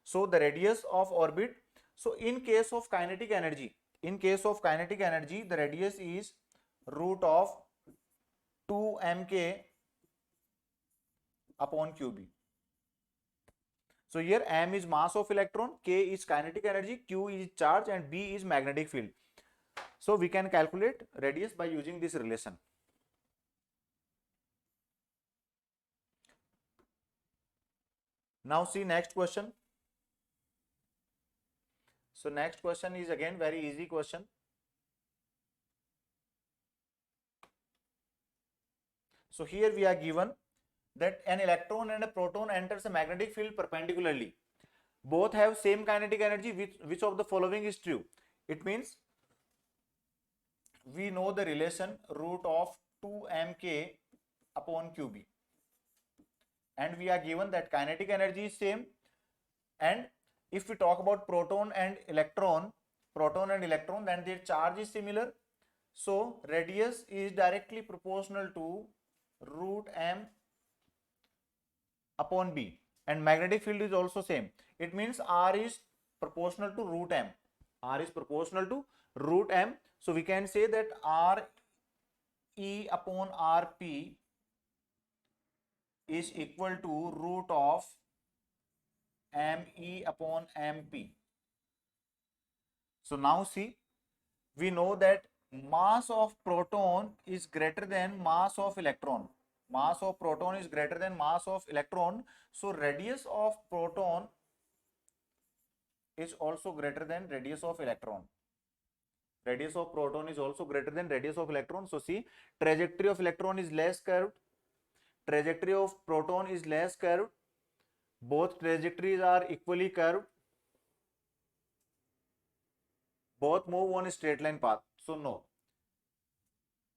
So the radius of orbit, so in case of kinetic energy, the radius is root of 2 mk upon qb. So here m is mass of electron, k is kinetic energy, q is charge, and b is magnetic field. So we can calculate radius by using this relation. Now see next question. So next question is again very easy question. So here we are given that an electron and a proton enters a magnetic field perpendicularly. Both have same kinetic energy. Which of the following is true? It means we know the relation root of 2 mk upon qb, and we are given that kinetic energy is same. And if we talk about proton and electron, then their charge is similar. So radius is directly proportional to root m upon b, and magnetic field is also same. It means r is proportional to root m. So we can say that r e upon rp is equal to root of me upon mp. So now see, we know that mass of proton is greater than mass of electron. So radius of proton is also greater than radius of electron. So see, trajectory of electron is less curved, trajectory of proton is less curved. Both trajectories are equally curved. Both move on a straight line path. So no.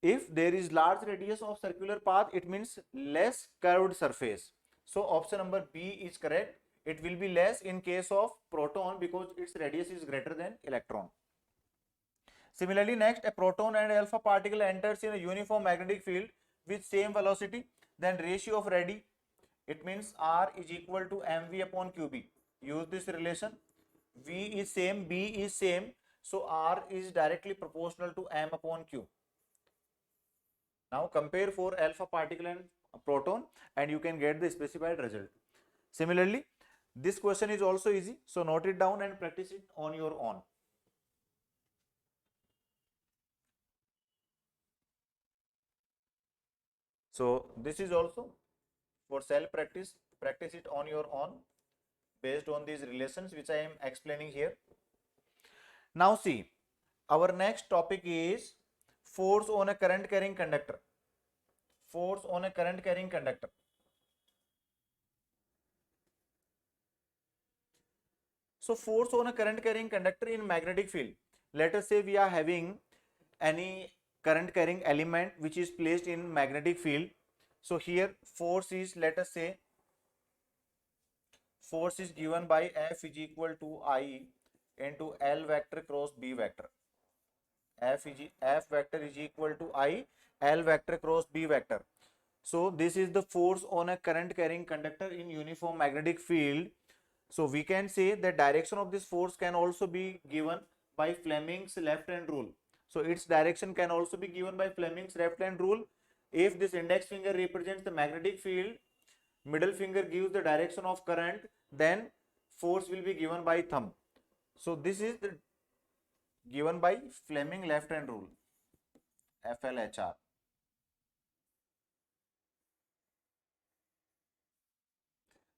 If there is large radius of circular path, it means less curved surface. So option number B is correct. It will be less in case of proton because its radius is greater than electron. Similarly, next, a proton and alpha particle enters in a uniform magnetic field with same velocity, then ratio of radii, it means R is equal to mv upon qb. Use this relation. V is same, B is same, so R is directly proportional to m upon q. Now compare for alpha particle and proton and you can get the specified result. Similarly, this question is also easy, so note it down and practice it on your own. So this is also for self practice it on your own based on these relations which I am explaining here. Now see, our next topic is force on a current carrying conductor. So force on a current carrying conductor in magnetic field. Let us say we are having any current carrying element which is placed in magnetic field. So here force is, let us say, force is given by F is equal to I into L vector cross B vector. F vector is equal to I, L vector cross B vector. So this is the force on a current carrying conductor in uniform magnetic field. So we can say the direction of this force can also be given by Fleming's left hand rule. So its direction can also be given by Fleming's left hand rule. If this index finger represents the magnetic field, middle finger gives the direction of current, then force will be given by thumb. So this is the given by Fleming left hand rule, FLHR.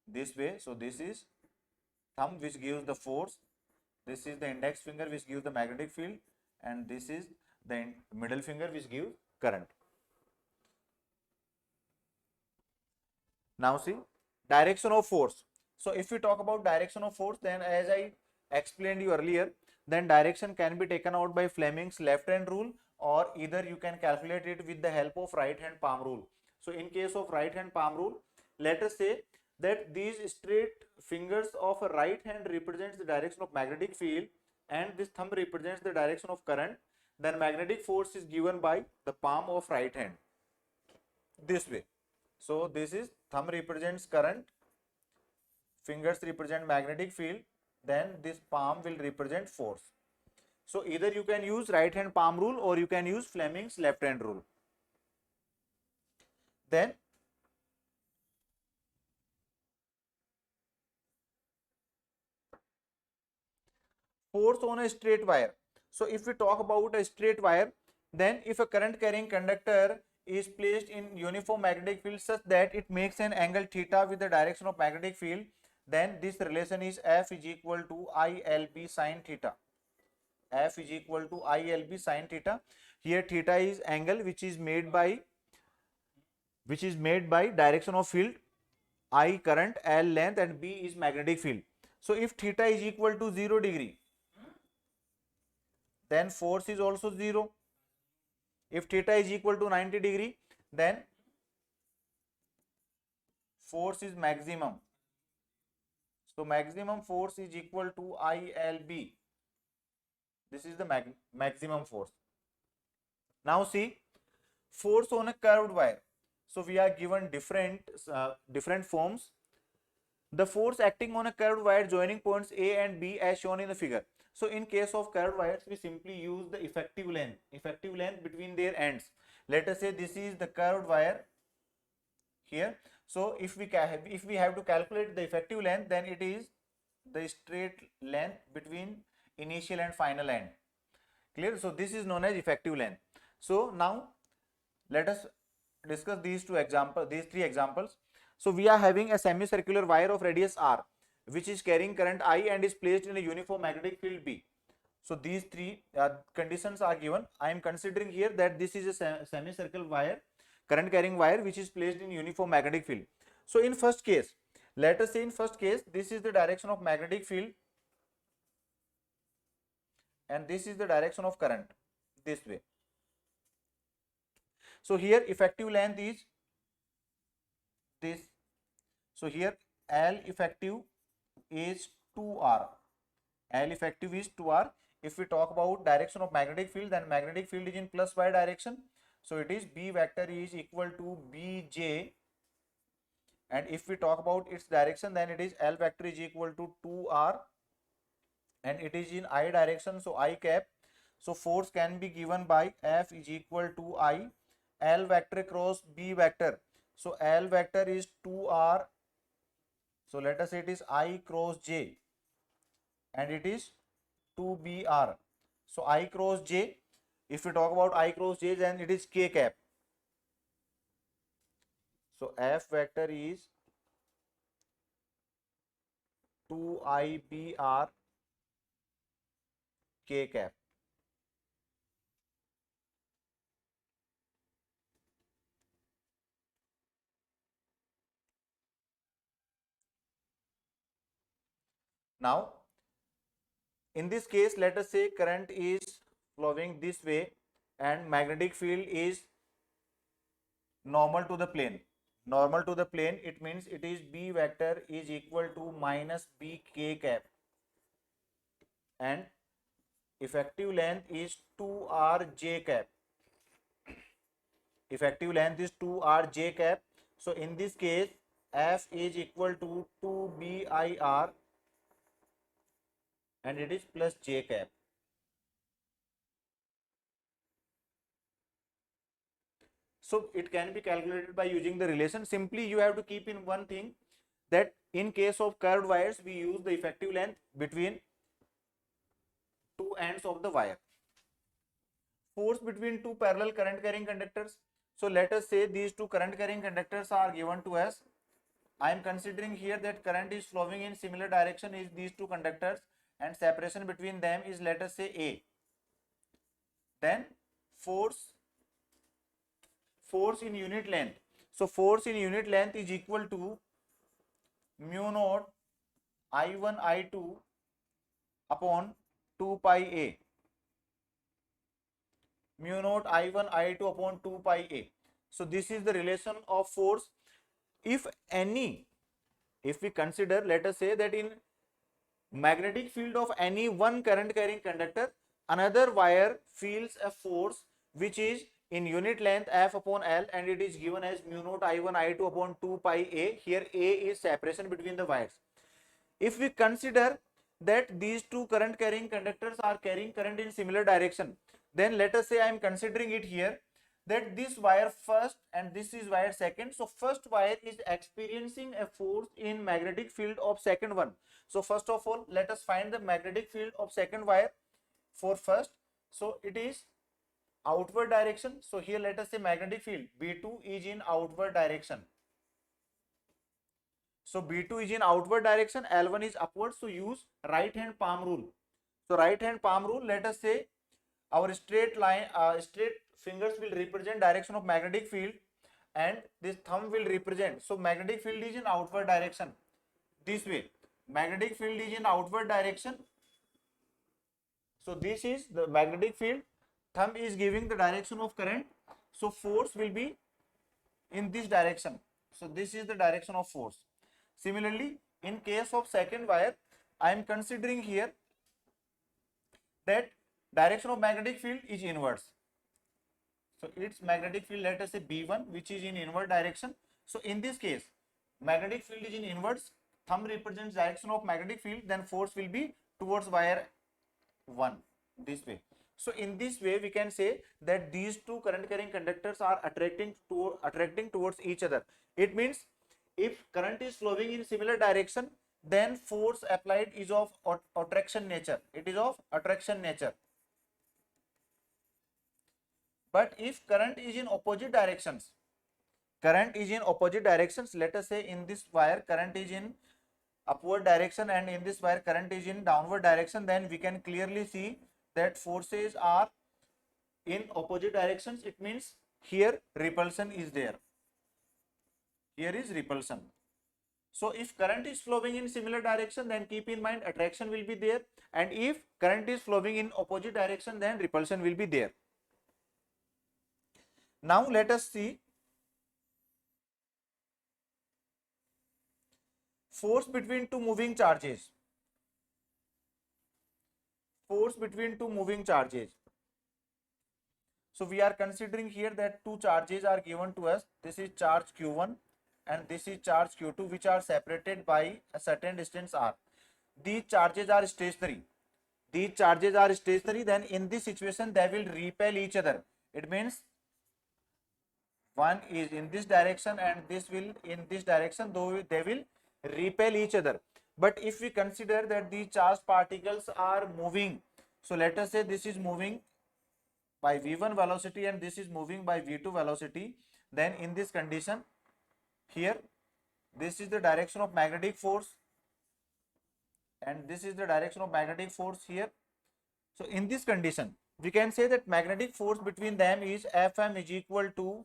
This way, so this is thumb which gives the force, this is the index finger which gives the magnetic field, and this is the middle finger which gives current. Now see, direction of force. So if we talk about direction of force, then as I explained you earlier, then direction can be taken out by Fleming's left hand rule or either you can calculate it with the help of right hand palm rule. So in case of right hand palm rule, let us say that these straight fingers of a right hand represents the direction of magnetic field and this thumb represents the direction of current, then magnetic force is given by the palm of right hand this way. So this is thumb represents current, fingers represent magnetic field, then this palm will represent force. So either you can use right hand palm rule or you can use Fleming's left hand rule. Then force on a straight wire. So if we talk about a straight wire, then if a current carrying conductor is placed in uniform magnetic field such that it makes an angle theta with the direction of magnetic field, then this relation is F is equal to ILB sin theta. F is equal to ILB sin theta. Here theta is angle which is made by direction of field, I current, L length and B is magnetic field. So if theta is equal to 0 degree, then force is also 0. If theta is equal to 90 degree, then force is maximum. So maximum force is equal to ILB. This is the maximum force. Now see, force on a curved wire. So we are given different forms. The force acting on a curved wire joining points A and B as shown in the figure. So in case of curved wires, we simply use the effective length between their ends. Let us say this is the curved wire here. So if we have to calculate the effective length, then it is the straight length between initial and final end. Clear? So this is known as effective length. So now let us discuss these three examples. So we are having a semicircular wire of radius r which is carrying current I and is placed in a uniform magnetic field B. So these three conditions are given. I am considering here that this is a semicircular wire, current carrying wire which is placed in uniform magnetic field. So in first case, let us say in first case this is the direction of magnetic field and this is the direction of current this way. So here effective length is this. So here L effective is 2R. L effective is 2R. If we talk about direction of magnetic field, then magnetic field is in plus y direction. So it is B vector is equal to Bj. And if we talk about its direction, then it is L vector is equal to 2R. And it is in I direction, so I cap. So force can be given by F is equal to I. L vector cross B vector. So L vector is 2R. So let us say it is I cross J and it is 2BR. So I cross J, if we talk about I cross J, then it is K cap. So F vector is 2IBR K cap. Now, in this case, let us say current is flowing this way and magnetic field is normal to the plane. Normal to the plane, it means it is B vector is equal to minus BK cap and effective length is 2RJ cap. Effective length is 2RJ cap. So in this case, F is equal to 2BIR and it is plus J cap. So it can be calculated by using the relation. Simply you have to keep in one thing that in case of curved wires, we use the effective length between two ends of the wire. Force between two parallel current carrying conductors. So let us say these two current carrying conductors are given to us. I am considering here that current is flowing in similar direction is these two conductors and separation between them is let us say A. Then force in unit length. So force in unit length is equal to mu naught I1 I2 upon 2 pi A. mu naught I1 I2 upon 2 pi a. So this is the relation of force. If any, if we consider, let us say that in magnetic field of any one current carrying conductor, another wire feels a force which is in unit length F upon L, and it is given as mu naught I1 I2 upon 2 pi a. Here a is separation between the wires. If we consider that these two current carrying conductors are carrying current in similar direction, then let us say I am considering it here that this wire first and this is wire second. So first wire is experiencing a force in magnetic field of second one. So first of all, let us find the magnetic field of second wire for first. So it is outward direction. So here let us say magnetic field B2 is in outward direction. So B2 is in outward direction, L1 is upward. So use right hand palm rule. So right hand palm rule, let us say our straight line, straight fingers will represent direction of magnetic field, and this thumb will represent. So magnetic field is in outward direction. This way, magnetic field is in outward direction. So this is the magnetic field. Thumb is giving the direction of current. So force will be in this direction. So this is the direction of force. Similarly, in case of second wire, I am considering here that direction of magnetic field is inverse. So its magnetic field, let us say B1, which is in inward direction. So in this case, magnetic field is in inverse, thumb represents direction of magnetic field, then force will be towards wire 1, this way. So in this way, we can say that these two current carrying conductors are attracting towards each other. It means if current is flowing in similar direction, then force applied is of attraction nature. It is of attraction nature. But if current is in opposite directions, let us say in this wire current is in upward direction and in this wire current is in downward direction, then we can clearly see that forces are in opposite directions. It means here repulsion is there. Here is repulsion. So if current is flowing in similar direction, then keep in mind attraction will be there, and if current is flowing in opposite direction, then repulsion will be there. Now let us see force between two moving charges. Force between two moving charges. So we are considering here that two charges are given to us. This is charge Q1 and this is charge Q2, which are separated by a certain distance r. These charges are stationary. Then in this situation they will repel each other. It means one is in this direction and this will in this direction, though they will repel each other. But if we consider that these charged particles are moving, so let us say this is moving by v1 velocity and this is moving by v2 velocity, then in this condition, here this is the direction of magnetic force and this is the direction of magnetic force here. So in this condition, we can say that magnetic force between them is Fm is equal to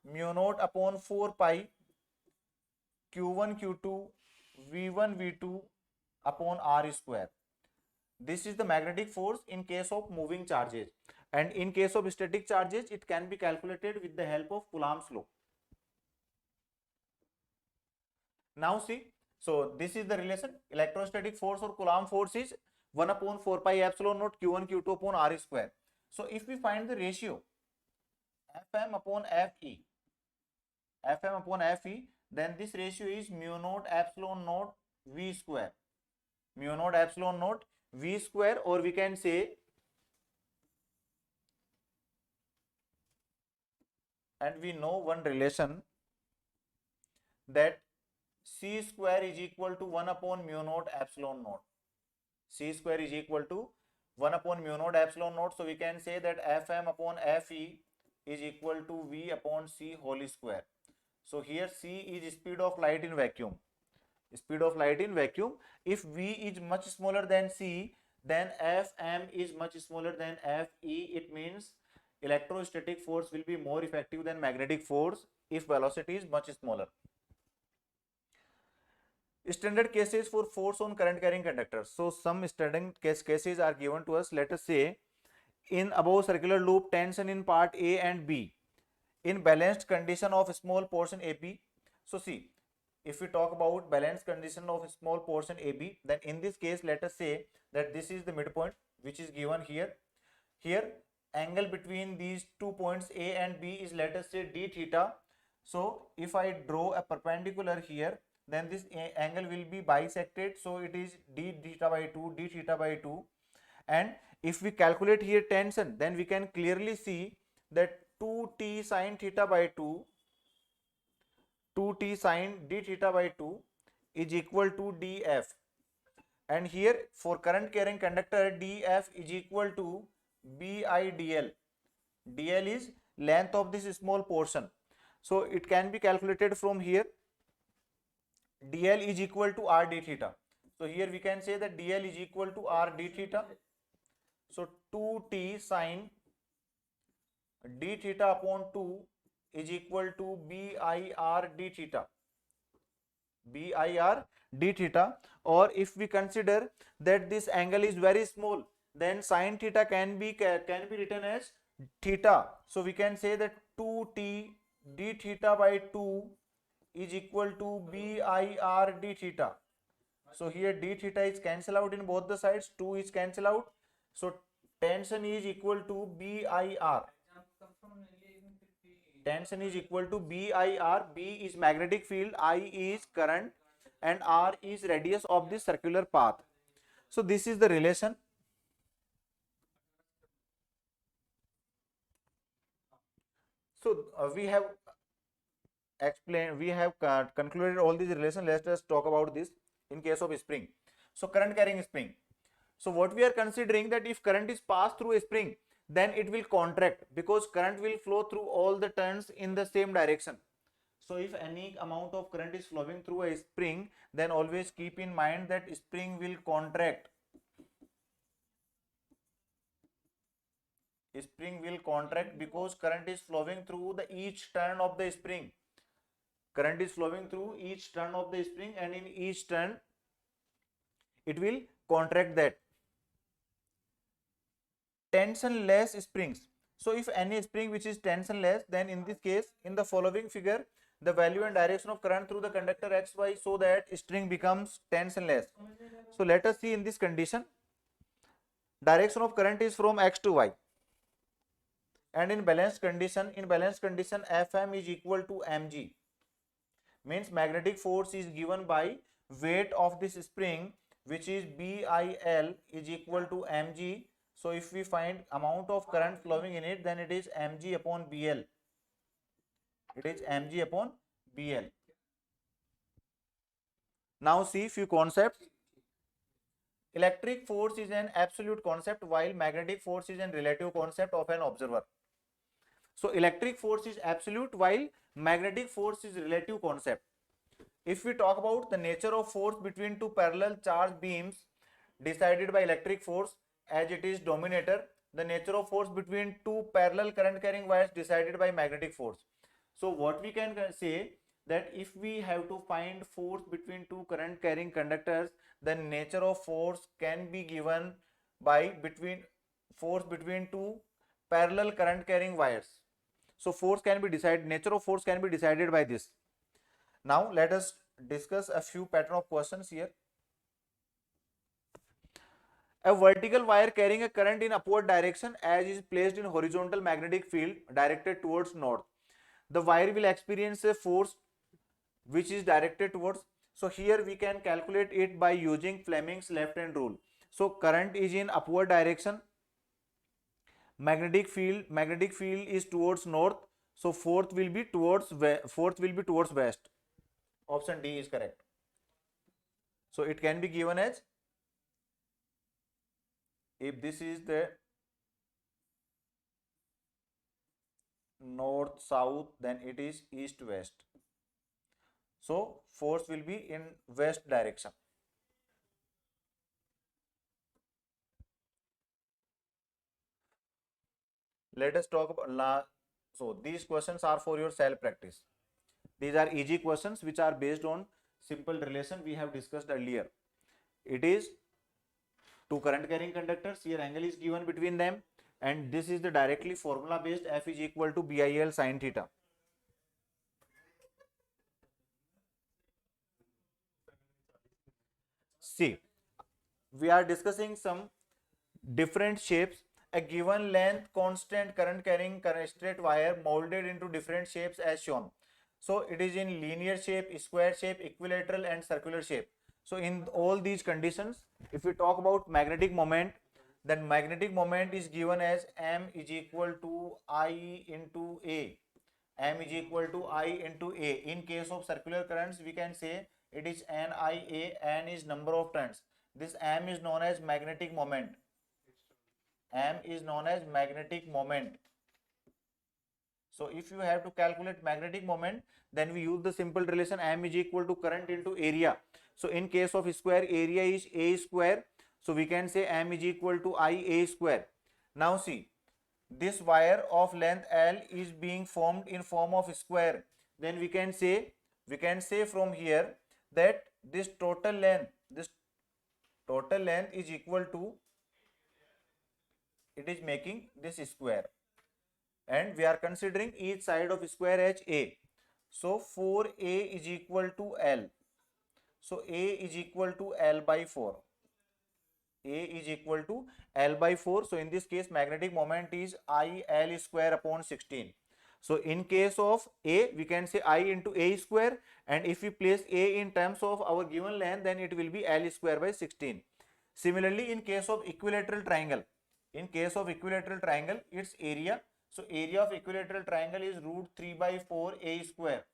mu naught upon 4 pi Q1 Q2 V1 V2 upon R square. This is the magnetic force in case of moving charges, and in case of static charges it can be calculated with the help of Coulomb's law. Now see, so this is the relation. Electrostatic force or Coulomb force is 1 upon 4 pi epsilon naught Q1 Q2 upon R square. So if we find the ratio Fm upon Fe, then this ratio is mu naught epsilon naught V square. Mu naught epsilon naught V square, or we can say, and we know one relation, that C square is equal to 1 upon mu naught epsilon naught. C square is equal to 1 upon mu naught epsilon naught. So we can say that Fm upon Fe is equal to V upon C whole square. So here C is speed of light in vacuum. Speed of light in vacuum. If V is much smaller than C, then Fm is much smaller than Fe. It means electrostatic force will be more effective than magnetic force if velocity is much smaller. Standard cases for force on current carrying conductors. So some standard cases are given to us. Let us say in above circular loop, tension in part A and B in balanced condition of small portion AB. So see, if we talk about balanced condition of small portion AB, then in this case, let us say that this is the midpoint which is given here. Here, angle between these 2 points A and B is, let us say, d theta. So if I draw a perpendicular here, then this angle will be bisected. So it is d theta by 2, d theta by 2. And if we calculate here tension, then we can clearly see that 2t sine theta by 2, 2t sine d theta by 2 is equal to df. And here for current carrying conductor, df is equal to bidl. dl is length of this small portion. So it can be calculated from here. dl is equal to r d theta. So here we can say that dl is equal to r d theta. So 2t sine d theta upon 2 is equal to bir d theta. bir d theta. Or if we consider that this angle is very small, then sine theta can be written as theta. So we can say that 2t d theta by 2 is equal to bir d theta. So here d theta is cancel out in both the sides, 2 is cancel out. So tension is equal to bir. Tension is equal to BIR. B is magnetic field, I is current, and R is radius of this circular path. So this is the relation. So we have explained, we have concluded all these relations. Let us talk about this in case of spring. So current carrying spring. So what we are considering, that if current is passed through a spring, then it will contract because current will flow through all the turns in the same direction. So if any amount of current is flowing through a spring, then always keep in mind that spring will contract. Spring will contract because current is flowing through the each turn of the spring. Current is flowing through each turn of the spring, and in each turn it will contract that. Tensionless springs. So if any spring which is tensionless, then in this case, in the following figure, the value and direction of current through the conductor xy, so that string becomes tensionless. So let us see in this condition, direction of current is from x to y, and in balanced condition, Fm is equal to mg. Means magnetic force is given by weight of this spring, which is BIL is equal to mg. So if we find amount of current flowing in it, then it is mg upon BL. It is mg upon BL. Now see few concepts. Electric force is an absolute concept, while magnetic force is a relative concept of an observer. So electric force is absolute, while magnetic force is relative concept. If we talk about the nature of force between two parallel charge beams decided by electric force, as it is dominator, the nature of force between two parallel current carrying wires decided by magnetic force. So what we can say, that if we have to find force between two current carrying conductors, then nature of force can be given by force between two parallel current carrying wires. So force can be decided, nature of force can be decided by this. Now let us discuss a few pattern of questions here. A vertical wire carrying a current in upward direction as is placed in horizontal magnetic field directed towards north. The wire will experience a force which is directed towards. So here we can calculate it by using Fleming's left hand rule. So current is in upward direction. Magnetic field is towards north. So force will be towards west. Option D is correct. So it can be given as, if this is the north south, then it is east west. So force will be in west direction. Let us talk about so these questions are for your self practice. These are easy questions which are based on simple relation we have discussed earlier. It is two current carrying conductors, here angle is given between them, and this is the directly formula based F is equal to BIL sin theta. See, we are discussing some different shapes. A given length constant current carrying straight wire molded into different shapes as shown. So it is in linear shape, square shape, equilateral and circular shape. So in all these conditions, if we talk about magnetic moment, then magnetic moment is given as M is equal to I into A. M is equal to I into A. In case of circular currents, we can say it is NIA. N is number of turns. This M is known as magnetic moment. M is known as magnetic moment. So if you have to calculate magnetic moment, then we use the simple relation M is equal to current into area. So in case of square, area is A square. So we can say M is equal to IA square. Now see, this wire of length L is being formed in form of square. Then we can say from here that this total length is equal to, it is making this square, and we are considering each side of square as A. So 4A is equal to L. So A is equal to L by 4. A is equal to L by 4. So in this case, magnetic moment is IL square upon 16. So in case of A, we can say I into A square, and if we place A in terms of our given length, then it will be L square by 16. Similarly, in case of equilateral triangle, its area. So area of equilateral triangle is root 3 by 4 A square.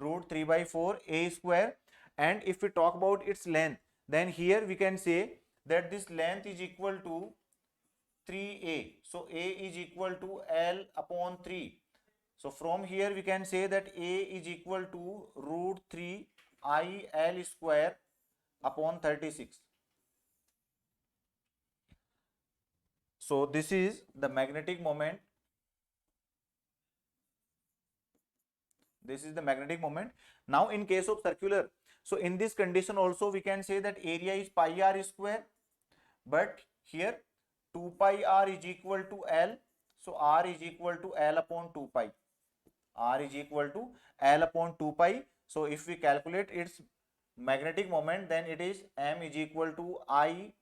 Root 3 by 4 A square. And if we talk about its length, then here we can say that this length is equal to 3A. So A is equal to L upon 3. So from here we can say that A is equal to root 3 IL square upon 36. So this is the magnetic moment. This is the magnetic moment. Now in case of circular, so in this condition also we can say that area is pi r square, but here 2 pi r is equal to L. So r is equal to L upon 2 pi. R is equal to L upon 2 pi. So if we calculate its magnetic moment, then it is M is equal to I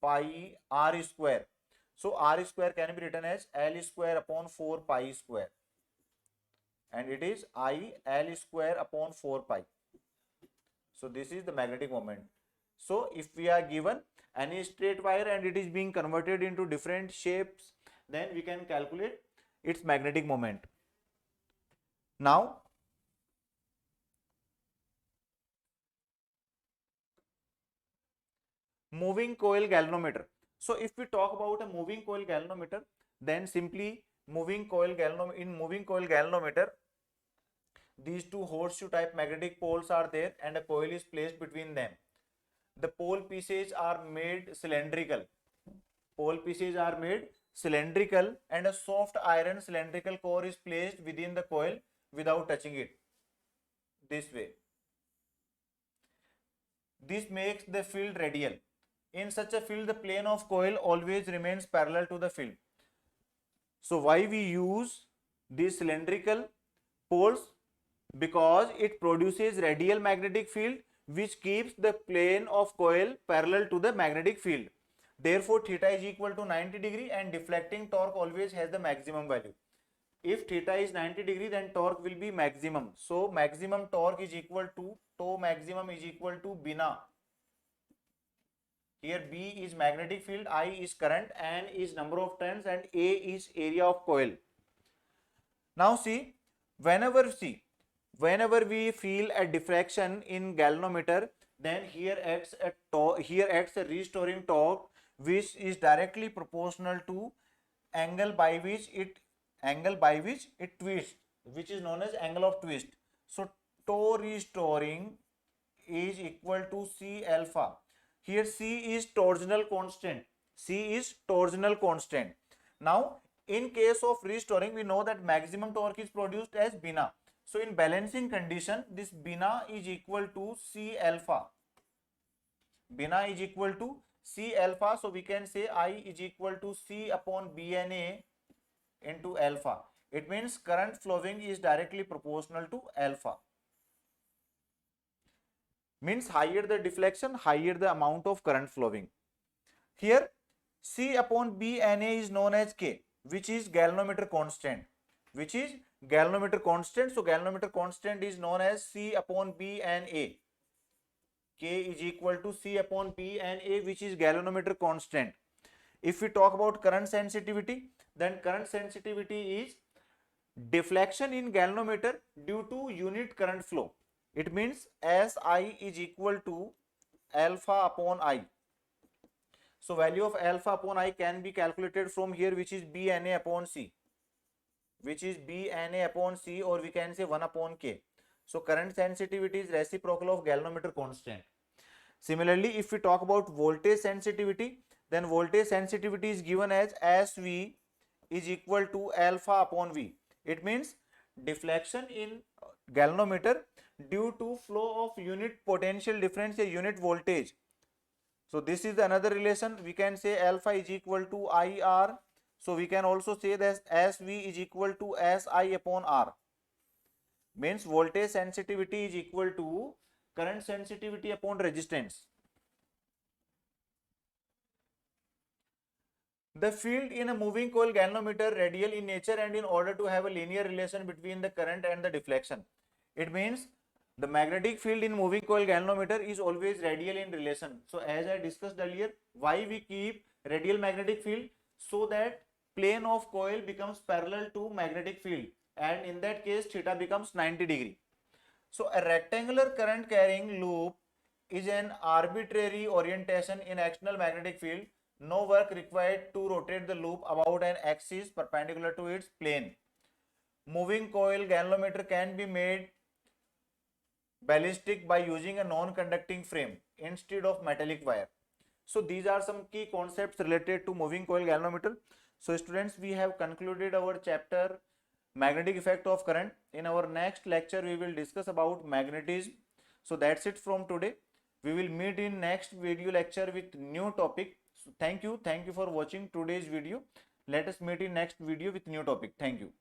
pi r square. So r square can be written as L square upon 4 pi square, and it is I L square upon 4 pi. So this is the magnetic moment. So if we are given any straight wire and it is being converted into different shapes, then we can calculate its magnetic moment. Now moving coil galvanometer. So if we talk about a moving coil galvanometer, then simply in moving coil galvanometer, these two horseshoe type magnetic poles are there and a coil is placed between them. The pole pieces are made cylindrical. And a soft iron cylindrical core is placed within the coil without touching it. This way. This makes the field radial. In such a field, the plane of coil always remains parallel to the field. So why we use these cylindrical poles? Because it produces radial magnetic field which keeps the plane of coil parallel to the magnetic field. Therefore, theta is equal to 90 degree and deflecting torque always has the maximum value. If theta is 90 degree, then torque will be maximum. So maximum torque is equal to tau maximum is equal to bina. Here B is magnetic field, I is current, N is number of turns, and A is area of coil. Now see, whenever we feel a diffraction in galvanometer, then here acts a restoring torque which is directly proportional to angle by which it twists, which is known as angle of twist. So tau restoring is equal to C alpha. Here C is torsional constant. Now in case of restoring, we know that maximum torque is produced as bina. So in balancing condition, this bina is equal to C alpha. Bina is equal to C alpha, so we can say I is equal to C upon BNA into alpha. It means current flowing is directly proportional to alpha. Means higher the deflection, higher the amount of current flowing. Here C upon BNA is known as K, which is galvanometer constant. Which is galvanometer constant. So galvanometer constant is known as C upon BNA. K is equal to C upon BNA, which is galvanometer constant. If we talk about current sensitivity, then current sensitivity is deflection in galvanometer due to unit current flow. It means SI is equal to alpha upon I. So value of alpha upon I can be calculated from here, which is BNA upon C. Which is BNA upon C, or we can say 1 upon K. So current sensitivity is reciprocal of galvanometer constant. Similarly, if we talk about voltage sensitivity, then voltage sensitivity is given as SV is equal to alpha upon V. It means deflection in galvanometer due to flow of unit potential difference or unit voltage. So this is another relation. We can say alpha is equal to IR. So we can also say that SV is equal to SI upon R. Means voltage sensitivity is equal to current sensitivity upon resistance. The field in a moving coil galvanometer radial in nature and in order to have a linear relation between the current and the deflection. It means the magnetic field in moving coil galvanometer is always radial in relation. So as I discussed earlier, why we keep radial magnetic field? So that plane of coil becomes parallel to magnetic field, and in that case theta becomes 90 degree. So a rectangular current carrying loop is an arbitrary orientation in external magnetic field. No work required to rotate the loop about an axis perpendicular to its plane. Moving coil galvanometer can be made ballistic by using a non-conducting frame instead of metallic wire. So these are some key concepts related to moving coil galvanometer. So students, we have concluded our chapter magnetic effect of current. In our next lecture we will discuss about magnetism. So that's it from today. We will meet in next video lecture with new topic. So thank you for watching today's video. Let us meet in next video with new topic. Thank you.